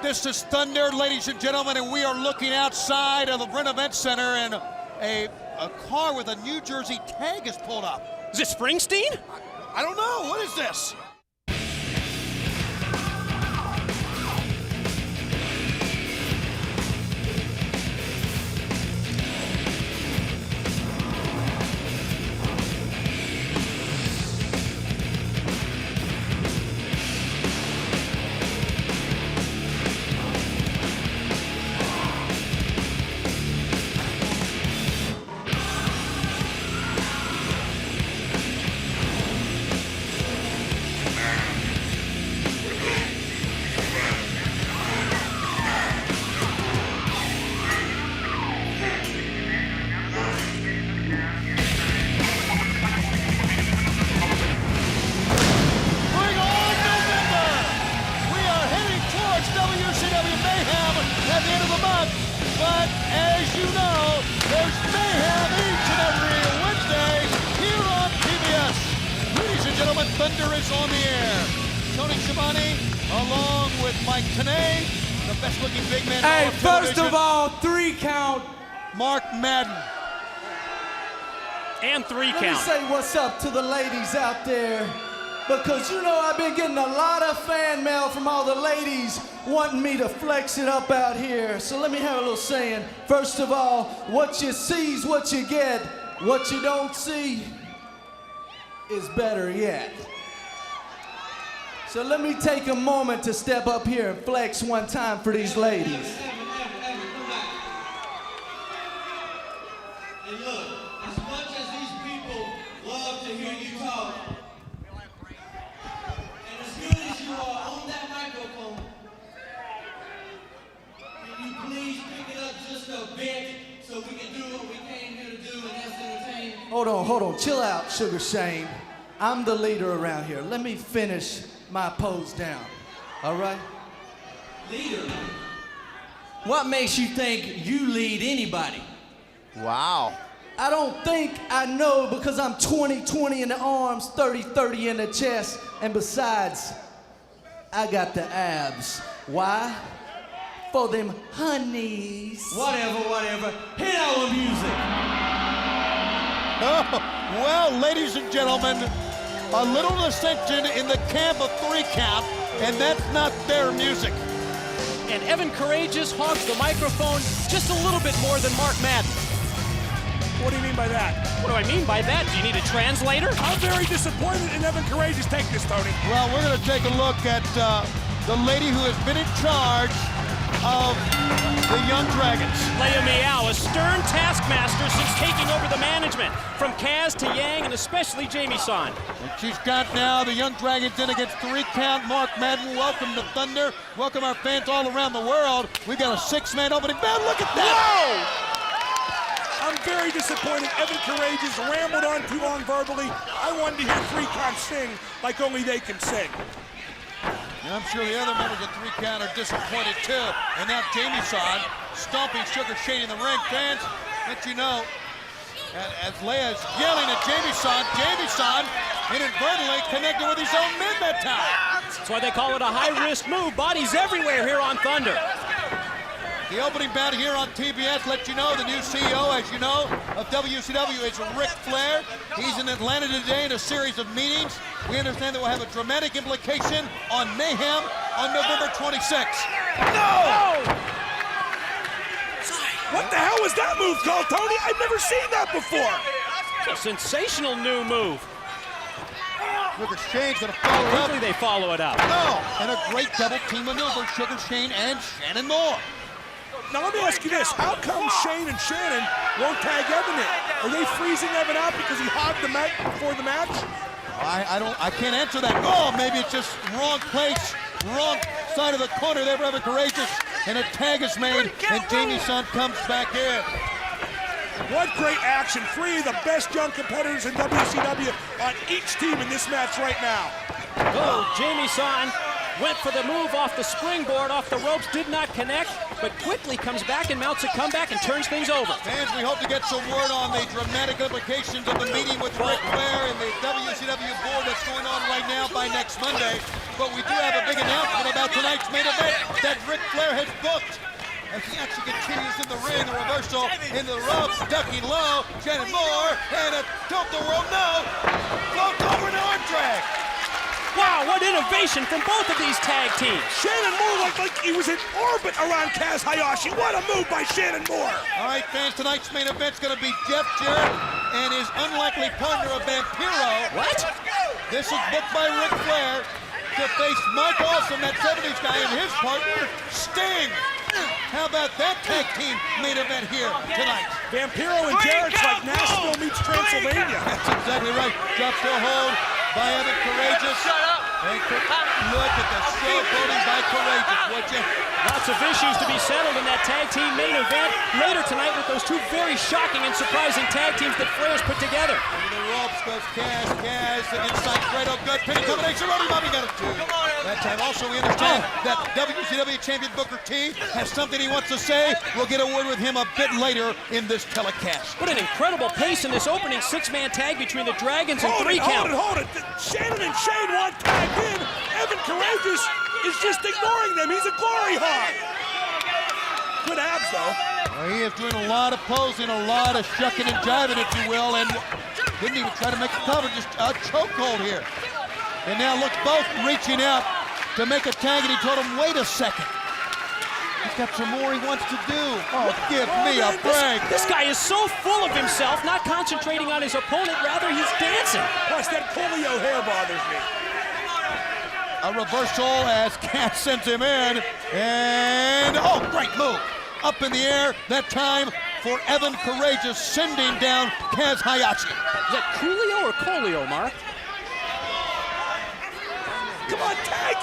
This is Thunder, ladies and gentlemen, and we are looking outside of the Brin Event Center, and a car with a New Jersey tag is pulled up. Is it Springsteen? I don't know. What is this? But as you know, there's mayhem each and every Wednesday here on PBS. Ladies and gentlemen, Thunder is on the air. Tony Schiavone, along with Mike Tenay, the best-looking big man. Hey, first of all, 3 count. Mark Madden. And 3 count. Let me say what's up to the ladies out there, because you know I've been getting a lot of fan mail from all the ladies wanting me to flex it up out here. So let me have a little saying. First of all, what you see is what you get. What you don't see is better yet. So let me take a moment to step up here and flex one time for these ladies. And look, as much as these people love to hear you talk, and as good as you are on that microphone, can you please pick it up just a bit so we can do what we came here to do, and that's entertain? Hold on, chill out, Sugar Shane. I'm the leader around here. Let me finish my pose down, all right? Leader? What makes you think you lead anybody? Wow. I don't think I know, because I'm 20-20 in the arms, 30-30 in the chest, and besides, I got the abs. Why? For them honeys. Whatever. Hit our music. Oh, well, ladies and gentlemen, a little dissension in the camp of 3 count, and that's not their music. And Evan Courageous hogs the microphone just a little bit more than Mark Madden. What do you mean by that? What do I mean by that? Do you need a translator? I'm very disappointed in Evan Courageous. Take this, Tony. Well, we're going to take a look at the lady who has been in charge of the Young Dragons. Leia Meow, a stern taskmaster since taking over the management, from Kaz to Yang and especially Jamie San. And she's got now the Young Dragons in against 3 count. Mark Madden, welcome to Thunder. Welcome our fans all around the world. We got a 6-man opening band. Look at that! Whoa! I'm very disappointed. Evan Courageous rambled on too long verbally. I wanted to hear 3 count sing like only they can sing. And I'm sure the other members of 3 count are disappointed too. And now Jamie San stomping Sugar Shane in the ring. Fans, let you know, as Leia's yelling at Jamie San inadvertently connected with his own mid that time. That's why they call it a high-risk move. Bodies everywhere here on Thunder. The opening bout here on TBS let you know the new CEO, as you know, of WCW is Ric Flair. He's in Atlanta today in a series of meetings. We understand that will have a dramatic implication on Mayhem on November 26th. No! What the hell was that move called, Tony? I've never seen that before. It's a sensational new move. Sugar Shane's going to follow up. Quickly they follow it up. No, and a great double team maneuver, Sugar Shane and Shannon Moore. Now let me ask you this, how come Shane and Shannon won't tag Evan in? Are they freezing Evan out because he hogged the mic before the match? I can't answer that. Oh, maybe it's just wrong place, wrong side of the corner there for Evan Courageous, and a tag is made, and Jamie San comes back in. What great action. 3 of the best young competitors in WCW on each team in this match right now. Oh, Jamie San went for the move off the springboard, off the ropes, did not connect, but quickly comes back and mounts a comeback and turns things over. Fans, we hope to get some word on the dramatic implications of the meeting with Ric Flair and the WCW board that's going on right now by next Monday. but we do have a big announcement about tonight's main event that Ric Flair has booked. As he actually continues in the ring, the reversal into the ropes, ducking low, Shannon Moore, and a tilt-the-world no, floats over an arm drag. Wow, what innovation from both of these tag teams. Shannon Moore like he was in orbit around Kaz Hayashi. What a move by Shannon Moore. All right, fans, tonight's main event's going to be Jeff Jarrett and his unlikely partner of Vampiro. What? This is booked by Ric Flair to face Mike Awesome, that 70s guy, and his partner, Sting. How about that tag team main event here tonight? Vampiro and Jarrett's like Nashville meets Transylvania. That's exactly right. Drop the hold by Evan Courageous. And look at the showboating by Courageous, would you? Lots of issues to be settled in that tag team main event later tonight with those two very shocking and surprising tag teams that Flair's put together. Over the ropes goes Kaz, inside Grado, good pinning combination, Roddy Bobby got it too. That time also we understand that WCW champion Booker T has something he wants to say. We'll get a word with him a bit later in this telecast. What an incredible pace in this opening six-man tag between the Dragons and Three Count. Hold it. Shannon and Shane want tagged in. Evan Courageous is just ignoring them. He's a glory hog. Good abs, though. Well, he is doing a lot of posing, a lot of shucking and jiving, if you will, and didn't even try to make a cover, just a chokehold here. And now look, both reaching out to make a tag, and he told him, wait a second. He's got some more he wants to do. Oh, give me a break. This guy is so full of himself, not concentrating on his opponent, rather he's dancing. Plus, that Coolio hair bothers me. A reversal as Kaz sends him in, and oh, great move. Up in the air, that time for Evan Courageous, sending down Kaz Hayashi. Is that Coolio or Colio, Mark? Come on, tag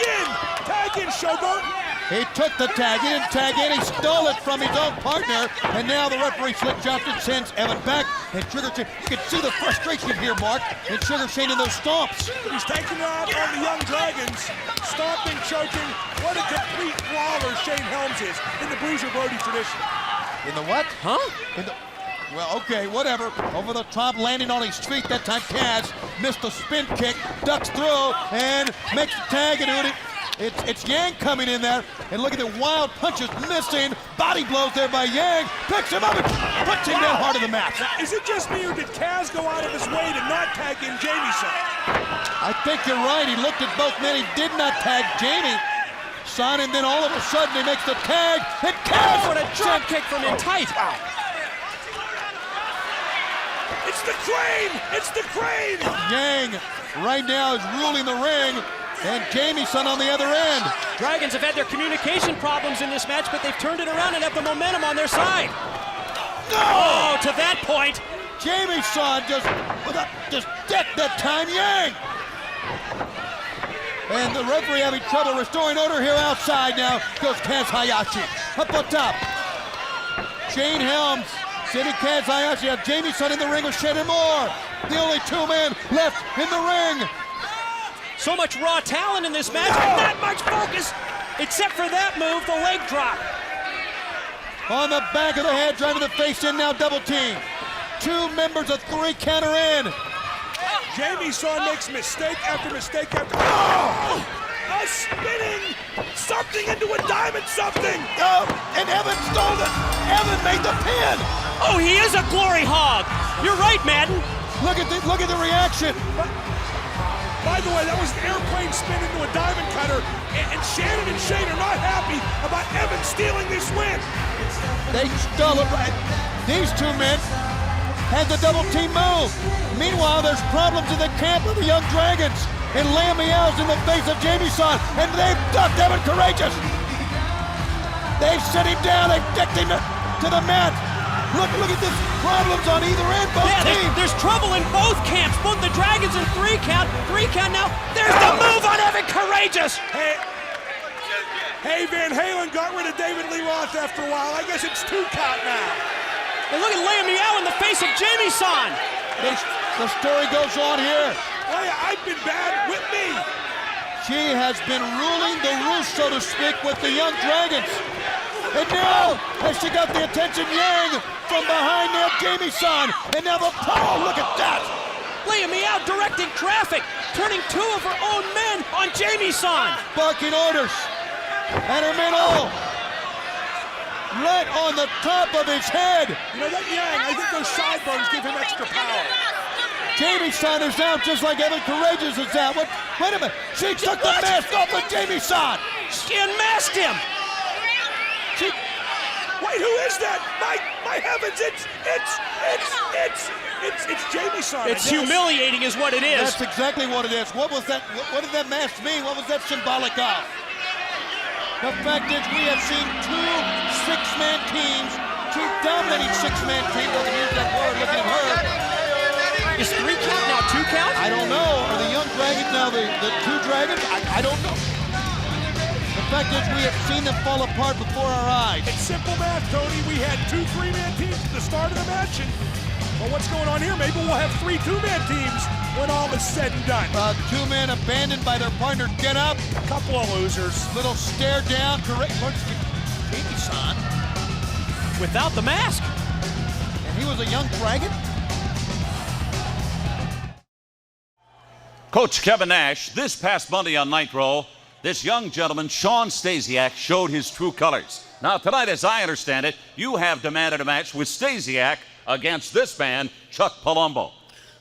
in, Showboat. He took the tag, he didn't tag in, he stole it from his own partner, and now the referee, Slick Johnson, sends Evan back, and Sugar Shane, you can see the frustration here, Mark, and Sugar Shane in those stomps. He's taking out on the Young Dragons, stomping, choking. What a complete brawler Shane Helms is in the Bruiser Brody tradition. In the what? Huh? In the, well, okay, whatever. Over the top, landing on his feet, that time Kaz missed the spin kick, ducks through, and makes the tag, and it's Yang coming in there, and look at the wild punches missing. Body blows there by Yang. Picks him up and puts him down hard to the mat. Now, is it just me, or did Kaz go out of his way to not tag in Jamie-san? I think you're right. He looked at both men. He did not tag Jamie. Son, and then all of a sudden he makes the tag. And Kaz! Oh, what a drop kick from in tight. It's the crane! It's the crane! Yang right now is ruling the ring. And Jamie-san on the other end. Dragons have had their communication problems in this match, but they've turned it around and have the momentum on their side. No! Oh, to that point. Jamie-san just decked that time Yang. And the referee having trouble restoring order here outside now. Goes Kaz Hayashi. Up on top. Shane Helms sending Kaz Hayashi. Have Jamie-san in the ring with Shannon Moore. The only two men left in the ring. So much raw talent in this match, but not much focus, except for that move, the leg drop. On the back of the head, driving the face in now, double team. Two members of Three Count are in. Jamie-san makes mistake after mistake after. Oh! A spinning something into a diamond something. Oh, and Evan stole it. Evan made the pin. Oh, he is a glory hog. You're right, Madden. Look at the reaction. By the way, that was an airplane spin into a diamond cutter, and Shannon and Shane are not happy about Evan stealing this win. They stole it right. These two men had the double team move. Meanwhile, there's problems in the camp of the Young Dragons, and Lamiao's in the face of Jamie-san, and they've ducked Evan Courageous. They've set him down, they've decked him to the mat. Look at this. Problems on either end, both teams. There's trouble in both camps, both the Dragons and Three Count now. There's the move on Evan Courageous. Hey, Van Halen got rid of David Lee Roth after a while. I guess it's 2 count now. And look at Lamiao in the face of Jamie-san. The story goes on here. Oh yeah, I've been bad with me. She has been ruling the roost, so to speak, with the Young Dragons. And now, has she got the attention, Yang from behind there, Jamie-san, and now the pole, look at that! Lamiao directing traffic, turning two of her own men on Jamie-san. Barking orders. And her middle. Right on the top of his head. You know that Yang, I think those sideburns give him extra power. Jamie-san is out just like Evan Courageous is out. What? Wait a minute. She took the mask off of Jamie-san. She unmasked him. Wait, who is that? My heavens, it's Jamie-san. It's humiliating is what it is. That's exactly what it is. What was that? What did that mask mean? What was that symbolic of? The fact is we have seen two six-man teams, two dominating six-man teams. I can use that word looking at her. Is 3 count now 2 count? I don't know. Are the young dragons now the two dragons? I don't know. The fact is we have seen them fall apart before our eyes. It's simple math, Tony. We had 2 3-man teams at the start of the match, and well, what's going on here? Maybe we'll have 3 2-man teams when all is said and done. 2 men abandoned by their partner. Get up. Couple of losers. Little stare down. Correct. Jamie-san. Without the mask. And he was a young dragon? Coach Kevin Nash, this past Monday on Nitro, this young gentleman, Shawn Stasiak, showed his true colors. Now, tonight, as I understand it, you have demanded a match with Stasiak against this man, Chuck Palumbo.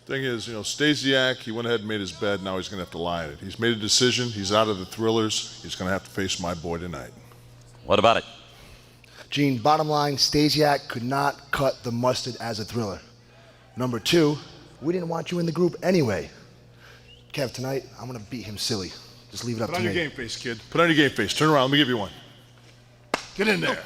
Thing is, Stasiak, he went ahead and made his bed. Now he's going to have to lie in it. He's made a decision. He's out of the thrillers. He's going to have to face my boy tonight. What about it? Gene, bottom line, Stasiak could not cut the mustard as a thriller. Number 2, we didn't want you in the group anyway. Kev, tonight, I'm going to beat him silly. Just leave it up to me. Put on your game face, kid. Put on your game face. Turn around. Let me give you one. Get in there.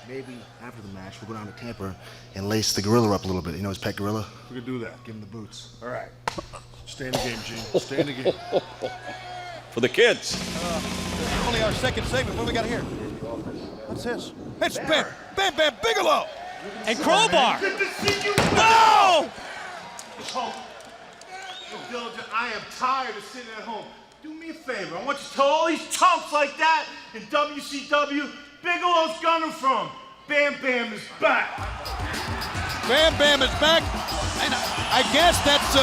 Maybe after the match, we'll go down to Tampa and lace the gorilla up a little bit. You know his pet gorilla? We can do that. Give him the boots. All right. Stay in the game, Gene. Stay in the game. For the kids. Only our second segment. What do we got here? What's this? It's Bam Bam Bigelow. And Crowbar. Good to see you. No! Dillinger, I am tired of sitting at home. Do me a favor. I want you to tell all these chumps like that in WCW, Bigelow's gunning from. Bam Bam is back. Bam Bam is back. And I guess that's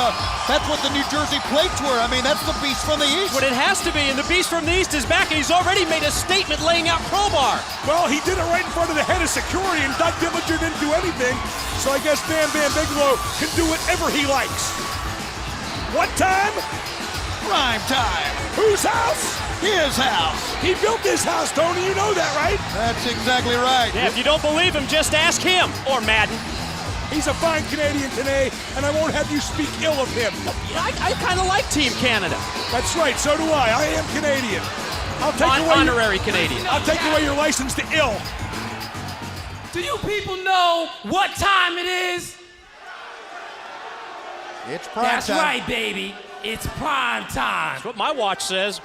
what the New Jersey plates were. I mean, that's the Beast from the East. What it has to be, and the Beast from the East is back, and he's already made a statement laying out Crowbar. Well, he did it right in front of the head of security, and Doug Dillinger didn't do anything. So I guess Bam Bam Bigelow can do whatever he likes. What time? Prime time. Whose house? His house. He built this house, Tony. You know that, right? That's exactly right. Yeah, if you don't believe him, just ask him, or Madden. He's a fine Canadian today, and I won't have you speak ill of him. I kind of like Team Canada. That's right, so do I. I am Canadian. I'll take away Honorary Canadian. I'll take away your license to ill. Do you people know what time it is? It's prime That's time. right, baby. It's prime time. That's what my watch says.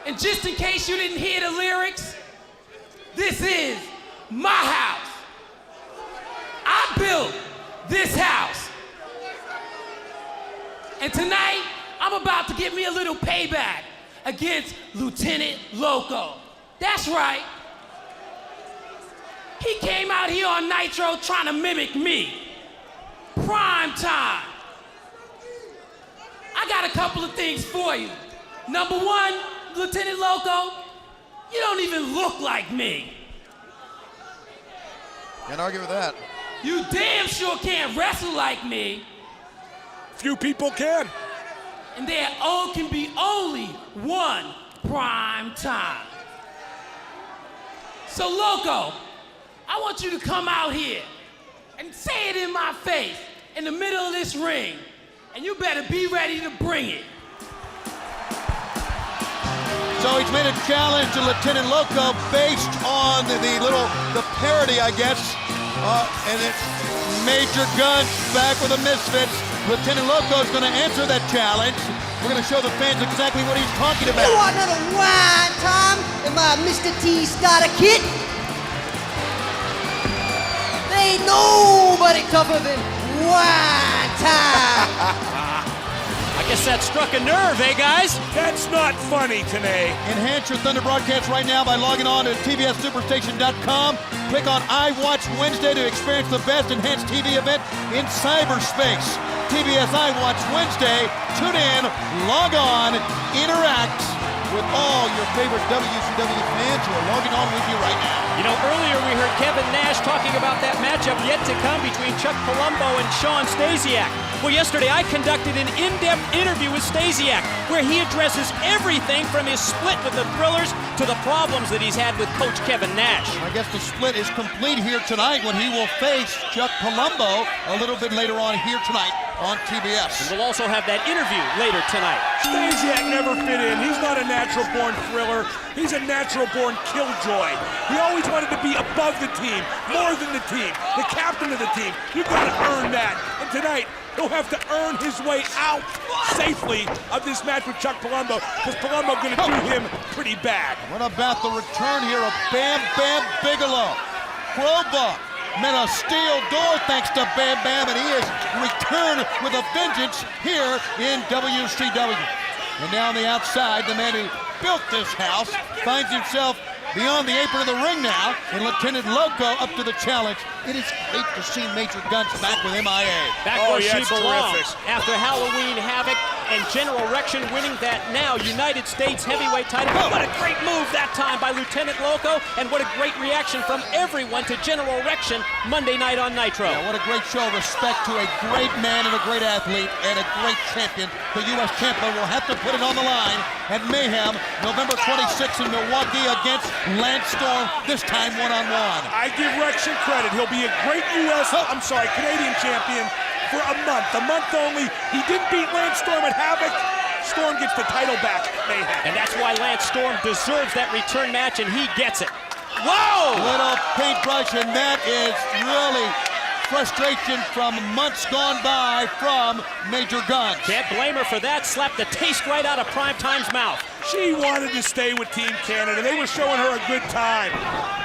And just in case you didn't hear the lyrics, this is my house. I built this house. And tonight, I'm about to get me a little payback against Lieutenant Loco. That's right. He came out here on Nitro trying to mimic me. Prime time. I got a couple of things for you. Number 1, Lieutenant Loco, you don't even look like me. Can't argue with that. You damn sure can't wrestle like me. Few people can. And there can be only one prime time. So Loco, I want you to come out here and say it in my face in the middle of this ring. And you better be ready to bring it. So he's made a challenge to Lieutenant Loco based on the parody, I guess. And it's Major Gunn back with the Misfits. Lieutenant Loco is going to answer that challenge. We're going to show the fans exactly what he's talking about. You want another wine time in my Mr. T starter kit? There ain't nobody tougher than wine time. I guess that struck a nerve, eh, guys? That's not funny today. Enhance your Thunder broadcast right now by logging on to TBSSuperstation.com. Click on I Watch Wednesday to experience the best enhanced TV event in cyberspace. TBS I Watch Wednesday. Tune in, log on, interact, with all your favorite WCW fans who are logging on with you right now. You know, earlier we heard Kevin Nash talking about that matchup yet to come between Chuck Palumbo and Shawn Stasiak. Well, yesterday I conducted an in-depth interview with Stasiak where he addresses everything from his split with the Thrillers to the problems that he's had with Coach Kevin Nash. I guess the split is complete here tonight when he will face Chuck Palumbo a little bit later on here tonight on TBS. And we'll also have that interview later tonight. Stasiak never fit in. He's not a natural-born thriller. He's a natural-born killjoy. He always wanted to be above the team, more than the team, the captain of the team. You've got to earn that. And tonight, he'll have to earn his way out safely of this match with Chuck Palumbo, because Palumbo going to do him pretty bad. What about the return here of Bam Bam Bigelow? Crowbar meant a steel door thanks to Bam Bam, and he has returned with a vengeance here in WCW. And now on the outside, the man who built this house finds himself beyond the apron of the ring now, and Lieutenant Loco up to the challenge. It is great to see Major Guns back with MIA. Back where she belongs. After Halloween Havoc and General Rection winning that now United States heavyweight title. What a great move that time by Lieutenant Loco, and what a great reaction from everyone to General Rection Monday night on Nitro. Yeah, what a great show of respect to a great man and a great athlete and a great champion. The U.S. champion will have to put it on the line at Mayhem, November 26th in Milwaukee against Lance Storm, this time one-on-one. I give Rection credit. He'll be a great Canadian champion for a month only. He didn't beat Lance Storm at Havoc. Storm gets the title back at Mayhem. And that's why Lance Storm deserves that return match, and he gets it. Whoa! Little paintbrush, and that is really frustration from months gone by from Major Guns. Can't blame her for that. Slapped the taste right out of Primetime's mouth. She wanted to stay with Team Canada. They were showing her a good time.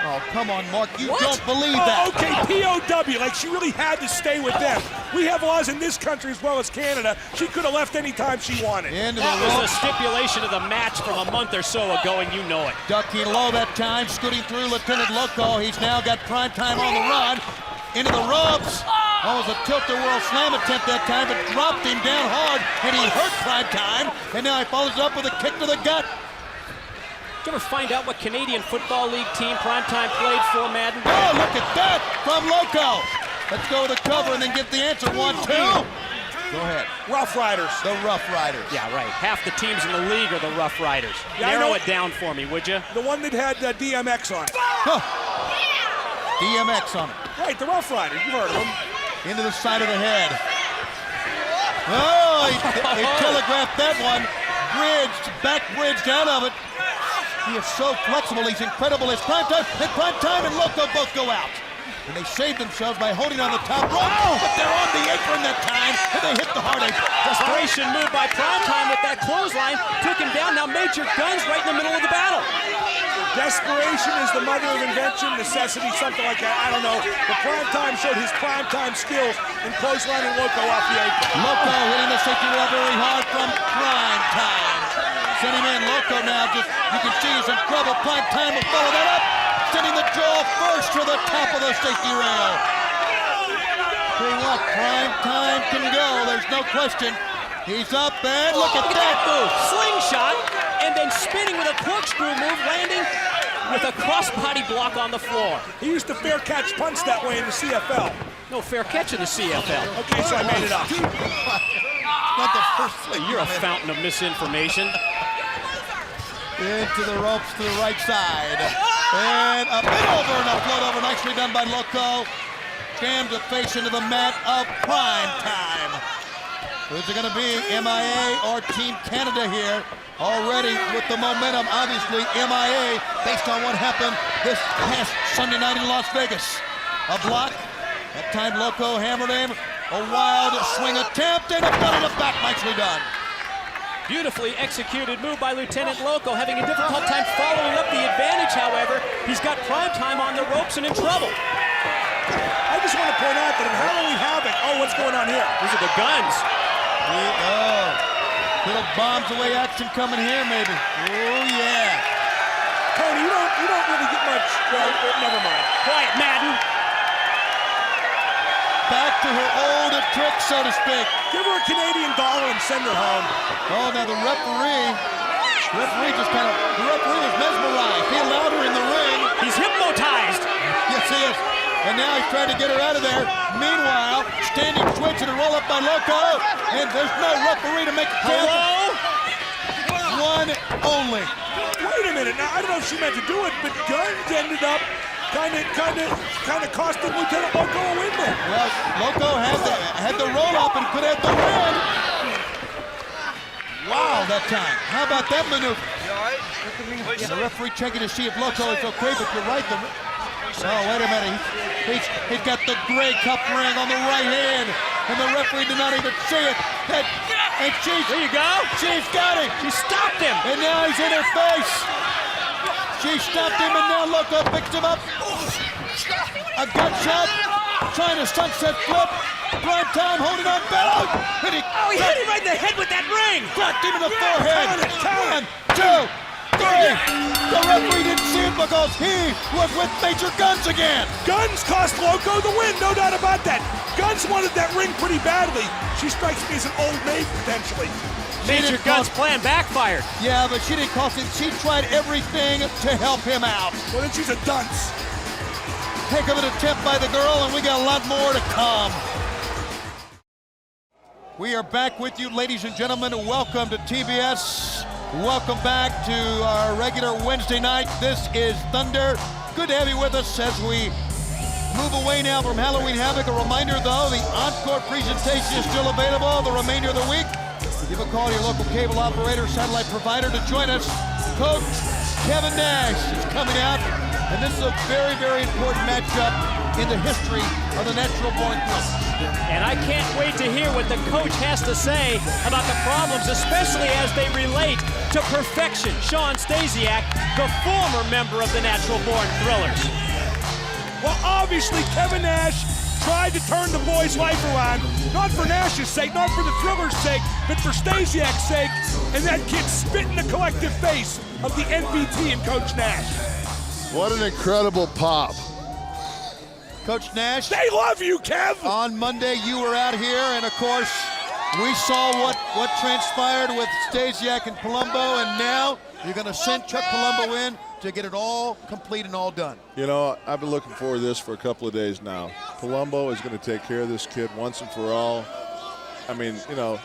Oh, come on, Mark. You What? don't believe that. Okay, POW. Like, she really had to stay with them. We have laws in this country as well as Canada. She could have left any time she wanted. Into the That was a ropes. stipulation of the match from a month or so ago, and you know it. Ducking low that time, scooting through Lieutenant Loco. He's now got Primetime on the run. Into the ropes. Almost a tilt-a-whirl slam attempt that time, but dropped him down hard, and he hurt Primetime. And now he follows up with a kick to the gut. Did you ever find out what Canadian Football League team Primetime played for, Madden? Oh, look at that from Loco. Let's go with the cover and then get the answer. 1, 2. Go ahead. Rough Riders. The Rough Riders. Yeah, right. Half the teams in the league are the Rough Riders. Yeah, I Narrow know. it down for me, would you? The one that had DMX on it. Huh. DMX on it. Right, the Rough Riders. You've heard of them. Into the side of the head. Oh, he telegraphed that one. Back bridged out of it. He is so flexible. He's incredible. It's Primetime and Loco both go out. And they saved themselves by holding on the top rope. But they're on the apron that time, and they hit the hard apron. Desperation move by Primetime with that clothesline. Took him down. Now Major Guns right in the middle of the battle. Desperation is the mother of invention, necessity, something like that. I don't know. But Primetime showed his Primetime skills in clotheslining Loco off the apron. Loco hitting the safety rail very hard from Primetime. Sending in Loco now, just you can see he's in trouble. Primetime will follow that up. Sending the jaw first to the top of the safety rail. Tell you what, Primetime can go, there's no question. He's up and look at that move. Slingshot, and then spinning with a corkscrew move, landing with a crossbody block on the floor. He used to fair catch punch that way in the CFL. No fair catch in the CFL. Okay, so I made it up. Not the first thing. You're a fountain of misinformation. Into the ropes to the right side. And up and over and a float over. Nicely done by Loco. Jams the face into the mat of Primetime. Who's it going to be, MIA or Team Canada here? Already with the momentum, obviously MIA, based on what happened this past Sunday night in Las Vegas. A block. That time Loco hammered him. A wild swing attempt and a belly to back. Nicely done. Beautifully executed move by Lieutenant Loco, having a difficult time following up the advantage, however. He's got Primetime on the ropes and in trouble. I just want to point out that in Halloween Havoc, what's going on here? These are the Guns. Little bombs away action coming here, maybe. Oh, yeah. Tony, you don't really get much. Well, never mind. Quiet, Madden. Back to her old trick, so to speak. Give her a Canadian dollar and send her home. Oh, now the referee The referee was mesmerized. He allowed her in the ring. He's hypnotized. Yes, he is. And now he's trying to get her out of there. Meanwhile, standing switch and a roll up by Loco. And there's no referee to make a count. One only. Wait a minute. Now, I don't know if she meant to do it, but Guns ended up kind of costing Lieutenant Loco a win there. Well, Loco had the roll up and could have the win. Wow, that time. How about that maneuver? Yeah, the referee checking to see if Loco is okay, but you're right. Oh, wait a minute. He's got the Grey Cup ring on the right hand, and the referee did not even see it. And there you go. She's got him. She stopped him. And now he's in her face. She stopped him, and now Loco picks him up. A gut shot, trying to sunset flip. Prime Time holding on Bellows. And he hit him right in the head with that ring. Cracked him in the forehead. Count it. 1, 2, 3. The referee didn't see it because he was with Major Guns again. Guns cost Loco the win, no doubt about that. Guns wanted that ring pretty badly. She strikes me as an old maid, potentially. Major Guns' plan backfired. Yeah, but she didn't cost him. She tried everything to help him out. Well, then she's a dunce. Heck of an attempt by the girl, and we got a lot more to come. We are back with you, ladies and gentlemen. Welcome to TBS. Welcome back to our regular Wednesday night. This is Thunder. Good to have you with us as we move away now from Halloween Havoc. A reminder, though, the encore presentation is still available the remainder of the week. Give a call to your local cable operator, satellite provider to join us. Coach Kevin Nash is coming out, and this is a very, very important matchup in the history of the Natural Born Thrillers. And I can't wait to hear what the coach has to say about the problems, especially as they relate to Perfection, Shawn Stasiak, the former member of the Natural Born Thrillers. Well, obviously, Kevin Nash tried to turn the boy's life around, not for Nash's sake, not for the Thrillers' sake, but for Stasiak's sake, and that kid spit in the collective face of the NBT and Coach Nash. What an incredible pop. Coach Nash. They love you, Kev. On Monday, you were out here, and of course, we saw what transpired with Stasiak and Palumbo, and now you're going to send Chuck Palumbo in to get it all complete and all done. You know, I've been looking forward to this for a couple of days now. Palumbo is going to take care of this kid once and for all. I mean, you know,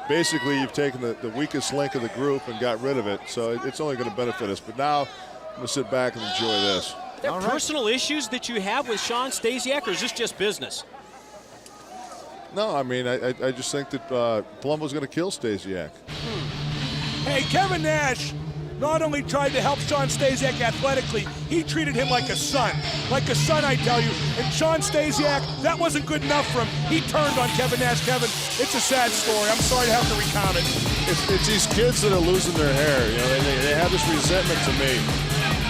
basically you've taken the weakest link of the group and got rid of it, so it's only going to benefit us. But now I'm going to sit back and enjoy this. Are there personal issues that you have with Shawn Stasiak, or is this just business? No, I mean, I just think that Palumbo's going to kill Stasiak. Hey, Kevin Nash not only tried to help Shawn Stasiak athletically, he treated him like a son. Like a son, I tell you. And Shawn Stasiak, that wasn't good enough for him. He turned on Kevin Nash. Kevin, it's a sad story. I'm sorry to have to recount it. It's these kids that are losing their hair. You know, they have this resentment to me.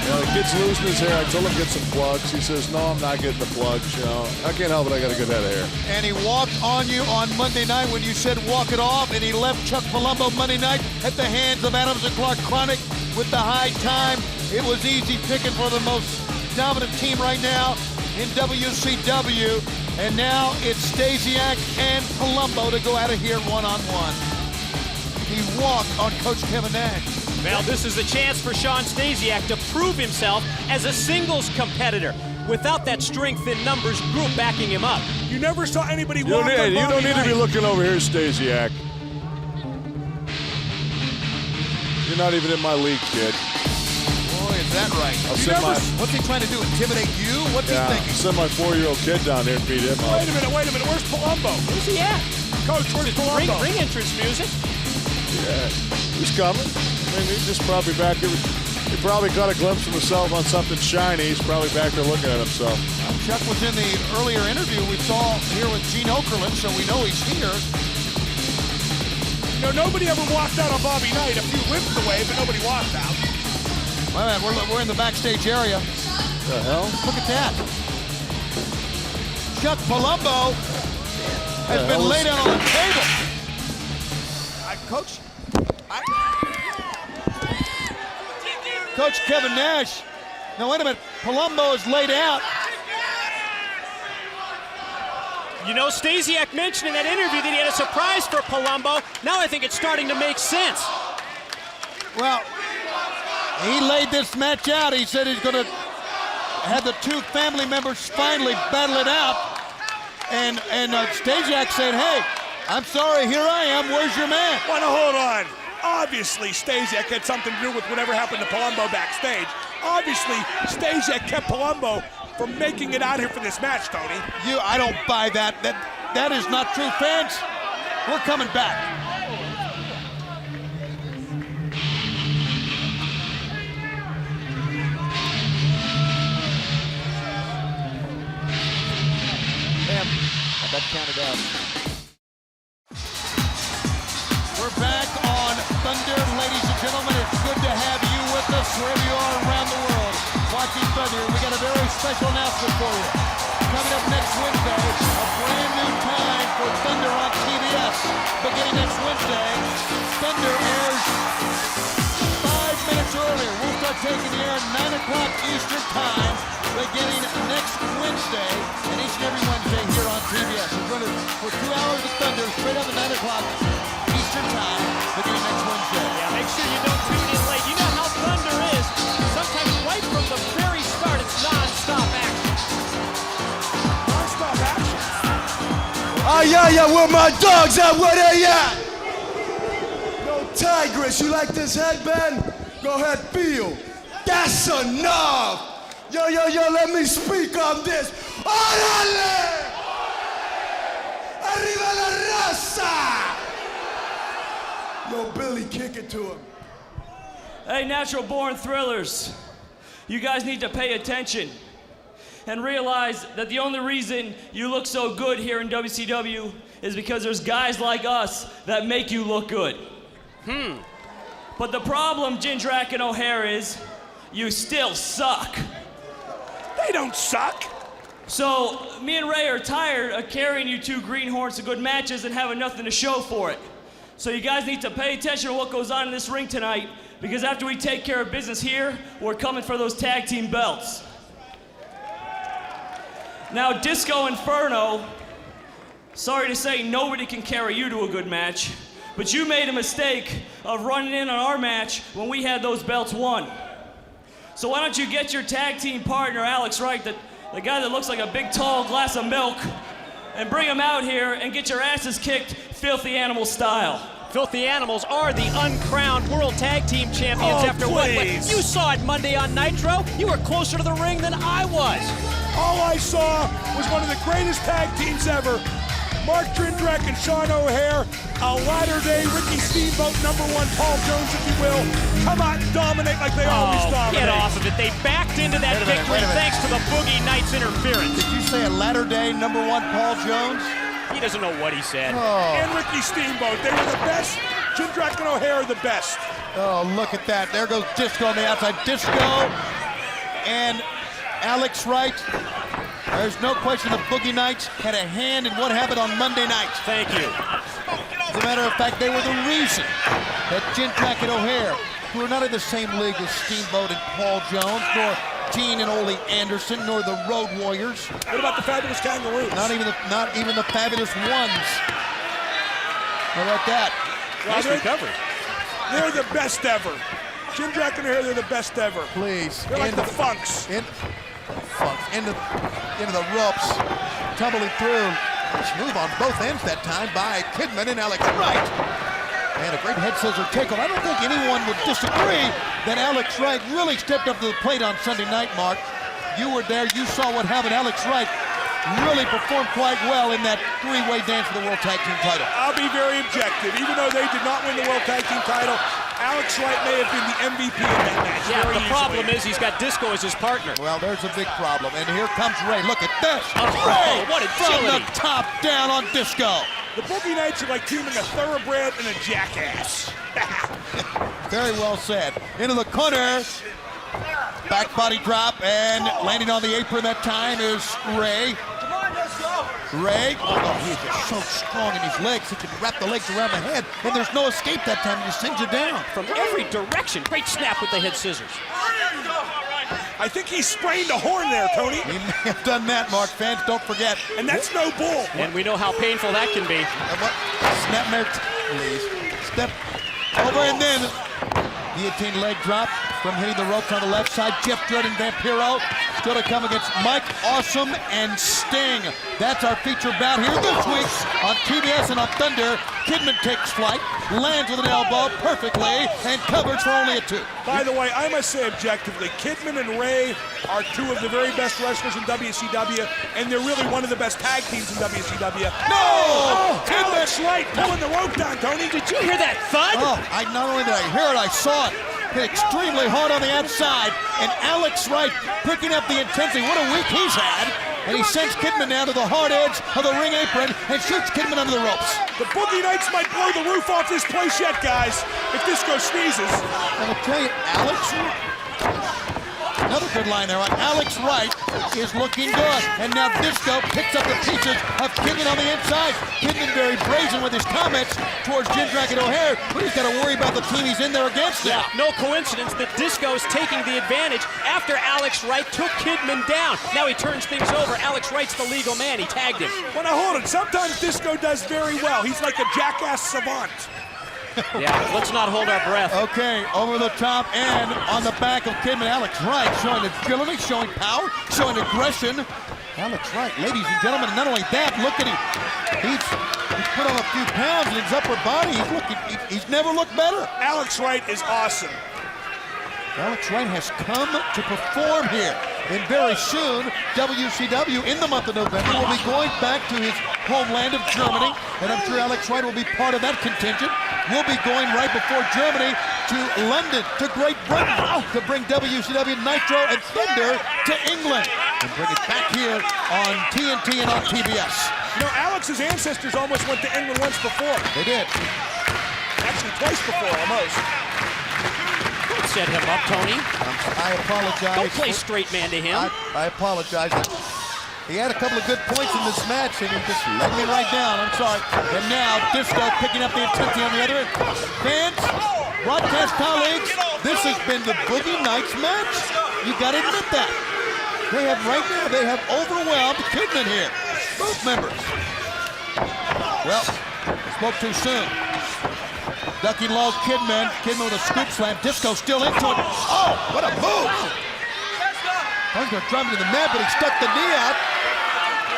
You know, the kid's losing his hair. I told him to get some plugs. He says, no, I'm not getting the plugs. You know, I can't help it. I got a good head of hair. And he walked on you on Monday night when you said walk it off, and he left Chuck Palumbo Monday night at the hands of Adams and Clark Chronic with the high time. It was easy picking for the most dominant team right now in WCW. And now it's Stasiak and Palumbo to go out of here one-on-one. He walked on Coach Kevin Nash. Well, this is a chance for Shawn Stasiak to prove himself as a singles competitor without that strength in numbers group backing him up. You never saw anybody walk on You don't need night. to be looking over here, Stasiak. You're not even in my league, kid. Boy, is that right? What's he trying to do, intimidate you? What's he thinking? Send my 4-year-old kid down there and beat him up. Wait a minute. Where's Palumbo? Where's he at? Coach, where's Palumbo? Ring entrance music. Yeah, he's coming. I mean, he's just probably back there. He probably caught a glimpse of himself on something shiny. He's probably back there looking at himself. Chuck was in the earlier interview we saw here with Gene Okerlund, so we know he's here. You know, nobody ever walked out on Bobby Knight. A few limped away, but nobody walked out. My man, we're in the backstage area. The hell? Look at that. Chuck Palumbo has been laid out on the table. Coach Kevin Nash. Now, wait a minute. Palumbo is laid out. You know, Stasiak mentioned in that interview that he had a surprise for Palumbo. Now I think it's starting to make sense. Well, he laid this match out. He said he's going to have the two family members finally battle it out. And Stasiak said, hey, I'm sorry, here I am. Where's your man? Well, now, hold on. Obviously, Stasiak had something to do with whatever happened to Palumbo backstage. Obviously, Stasiak kept Palumbo from making it out here for this match, Tony. I don't buy that. That is not true, fans. We're coming back. Damn, I got counted out. We're back on Thunder, ladies and gentlemen. It's good to have you with us wherever you are around the world watching Thunder. We got a very special announcement for you. Coming up next Wednesday, a brand new time for Thunder on TBS. Beginning next Wednesday, Thunder airs 5 minutes earlier. We'll start taking the air at 9 o'clock Eastern time, beginning next Wednesday, and each and every Wednesday here on TBS. We're going to, for 2 hours of Thunder, straight up at 9 o'clock Eastern time, beginning next Wednesday. Yeah, make sure you don't tune in late. You know how Thunder is. Sometimes right from the very start, it's non-stop action. Non-stop action. Yeah, where my dogs at? Where they at? Yo, Tigress, you like this headband? Go ahead, feel. That's enough. Yo, let me speak on this. Órale! Arriba la raza! Yo, Billy, kick it to him. Hey, Natural Born Thrillers, you guys need to pay attention and realize that the only reason you look so good here in WCW is because there's guys like us that make you look good. But the problem, Jindrak and O'Hare, is you still suck. They don't suck. So me and Ray are tired of carrying you two greenhorns to good matches and having nothing to show for it. So you guys need to pay attention to what goes on in this ring tonight, because after we take care of business here, we're coming for those tag team belts. Now, Disco Inferno, sorry to say, nobody can carry you to a good match, but you made a mistake of running in on our match when we had those belts won. So why don't you get your tag team partner, Alex Wright, the guy that looks like a big tall glass of milk, and bring him out here and get your asses kicked Filthy Animal style. Filthy Animals are the uncrowned World Tag Team Champions after what? You saw it Monday on Nitro. You were closer to the ring than I was. All I saw was one of the greatest tag teams ever. Mark Jindrak and Sean O'Hare, a latter-day Ricky Steamboat #1 Paul Jones, if you will, come out and dominate like they always dominate. Get off of it. They backed into that victory thanks to the Boogie Nights interference. Did you say a latter-day #1 Paul Jones? He doesn't know what he said. And Ricky Steamboat, they were the best. Jindrak and O'Hare are the best. Oh, look at that. There goes Disco on the outside. Disco and Alex Wright. There's no question the Boogie Nights had a hand in what happened on Monday night. Thank you. As a matter of fact, they were the reason that Jindrak and O'Hare, who are not in the same league as Steamboat and Paul Jones, nor Gene and Ole Anderson, nor the Road Warriors. What about the Fabulous Kangaroos? Not even the Fabulous Ones. How about that? Well, Nice recovery. They're the best ever. Jindrak and O'Hare, they're the best ever. Please. They're like the Funks. Into the ropes, tumbling through. Smooth on both ends that time by Kidman and Alex Wright. And a great head scissor tackle. I don't think anyone would disagree that Alex Wright really stepped up to the plate on Sunday night, Mark. You were there, you saw what happened. Alex Wright really performed quite well in that three-way dance for the World Tag Team title. I'll be very objective. Even though they did not win the World Tag Team title, Alex Wright may have been the MVP in that match. Yeah, very the problem easily. is he's got Disco as his partner. Well, there's a big problem. And here comes Ray. Look at this. Oh, Ray what from the agility. top down on Disco. The Boogie Nights are like teaming a thoroughbred and a jackass. Very well said. Into the corner. Back body drop, and landing on the apron that time is Ray. Ray, he's just so strong in his legs. He can wrap the legs around the head, and there's no escape that time. He just sends you down. From every direction. Great snap with the head scissors. I think he sprained a horn there, Tony. He may have done that, Mark. Fans, don't forget. And that's no bull. And we know how painful that can be. Snapmare, please. Step over and then Guillotine leg drop from hitting the ropes on the left side. Jeff Jarrett and Vampiro still to come against Mike Awesome and Sting. That's our feature bout here this week on TBS and on Thunder. Kidman takes flight, lands with an elbow perfectly, and covers for only a 2. By the way, I must say objectively, Kidman and Ray are 2 of the very best wrestlers in WCW, and they're really one of the best tag teams in WCW. No! Alex Wright pulling the rope down, Tony. Did you hear that thud? Oh, not only did I hear it, I saw it. Hit extremely hard on the outside, and Alex Wright picking up the intensity. What a week he's had. And he sends Kidman down to the hard edge of the ring apron and shoots Kidman under the ropes. The Boogie Nights might blow the roof off this place yet, guys, if Disco sneezes. And I'll tell you, another good line there. Alex Wright is looking good. And now Disco picks up the pieces of Kidman on the inside. Kidman very brazen with his comments towards Jim Dragon O'Hare, but he's got to worry about the team he's in there against now. No coincidence that Disco's taking the advantage after Alex Wright took Kidman down. Now he turns things over. Alex Wright's the legal man. He tagged him. Well, now hold it. Sometimes Disco does very well. He's like a jackass savant. Yeah, let's not hold our breath. Okay, over the top and on the back of Kidman. Alex Wright showing agility, showing power, showing aggression. Alex Wright, ladies and gentlemen, and not only that, look at him. He's put on a few pounds in his upper body. He's never looked better. Alex Wright is awesome. Alex Wright has come to perform here. And very soon, WCW in the month of November will be going back to his homeland of Germany. And I'm sure Alex Wright will be part of that contingent. We'll be going right before Germany to London, to Great Britain, to bring WCW Nitro and Thunder to England. And bring it back here on TNT and on TBS. You know, Alex's ancestors almost went to England once before. They did. Actually, twice before, almost. Don't set him up, Tony. I apologize. Don't play straight man to him. I apologize. He had a couple of good points in this match, and he just let me right down. I'm sorry. And now Disco picking up the intensity on the other end. Fans, broadcast colleagues, this has been the Boogie Nights match. You got to admit that. They have right now. They have overwhelmed Kidman here. Both members. Well, spoke too soon. Ducking low, Kidman. Kidman with a scoop slam. Disco still into it. Oh, what a move! I was going to drive him to the mat, but he stuck the knee out.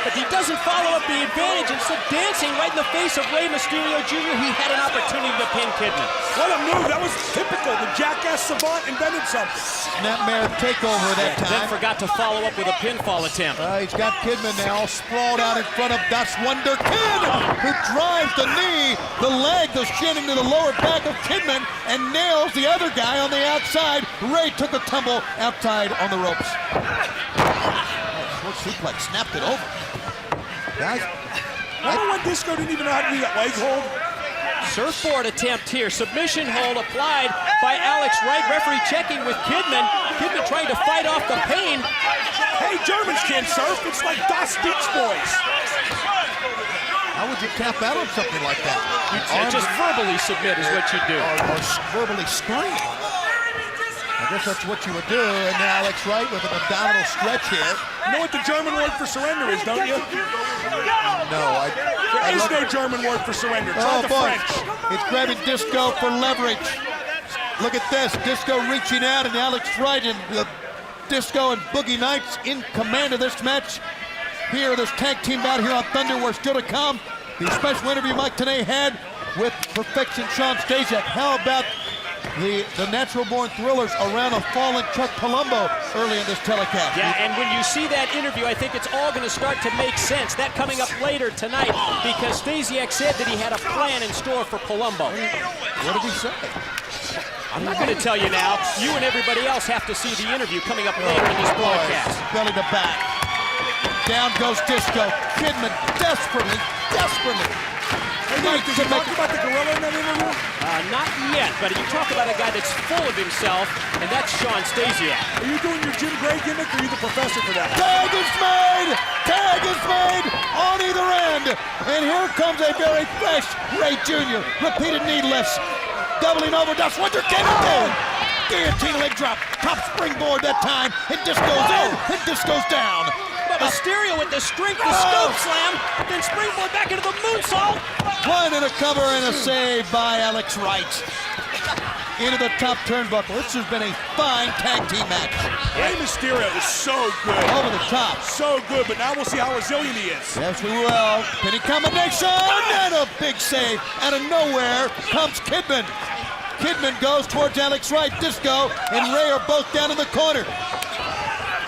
But he doesn't follow up the advantage. Instead, dancing right in the face of Rey Mysterio Jr., he had an opportunity to pin Kidman. What a move. That was typical. The jackass savant invented something. Snapmare takeover that time. Then forgot to follow up with a pinfall attempt. He's got Kidman now sprawled out in front of Das Wonder Kid, who drives the knee, the leg, the shin into the lower back of Kidman and nails the other guy on the outside. Ray took a tumble outside on the ropes. Short suplex, snapped it over. Guys, remember when Disco didn't even know how to do that leg hold? Surfboard attempt here. Submission hold applied by Alex Wright. Referee checking with Kidman. Kidman trying to fight off the pain. Hey, Germans can't surf. It's like Das Beach Boys. How would you tap out on something like that? Just verbally submit is what you do. Or verbally scream. I guess that's what you would do. And now Alex Wright with an abdominal stretch here. You know what the German word for surrender is, don't you? No, There is no German word for surrender. Try the French. It's grabbing Disco for leverage. Look at this. Disco reaching out, and Alex Wright and Disco and Boogie Nights in command of this match. Here, this tag team bout here on Thunder, where still to come. The special interview Mike Tenay had with Perfection Sean Stasiak. How about the natural-born thrillers around a fallen Chuck Palumbo early in this telecast? Yeah, and when you see that interview, I think it's all going to start to make sense. That coming up later tonight, because Stasiak said that he had a plan in store for Palumbo. What did he say? I'm not going to tell you now. You and everybody else have to see the interview coming up later in this broadcast. Belly to back. Down goes Disco. Kidman desperately. Hey, Mike, did you talk about the gorilla in that interview? Not yet, but you talk about a guy that's full of himself, and that's Sean Stasiak. Are you doing your Jim Gray gimmick, or are you the professor for that? Tag is made! Tag is made on either end! And here comes a very fresh Ray Jr. Repeated needless. Doubling over, Das Wonder Kid again! Guillotine leg drop. Top springboard that time. And Disco's in. And Disco's down. But Mysterio with the strength, the scope slam, then springboard back into the moonsault. One and a cover and a save by Alex Wright. into the top turnbuckle. This has been a fine tag team match. Rey Mysterio is so good. Over the top. So good, but now we'll see how resilient he is. Yes, we will. Pinning combination and a big save. Out of nowhere comes Kidman. Kidman goes towards Alex Wright. Disco and Ray are both down in the corner.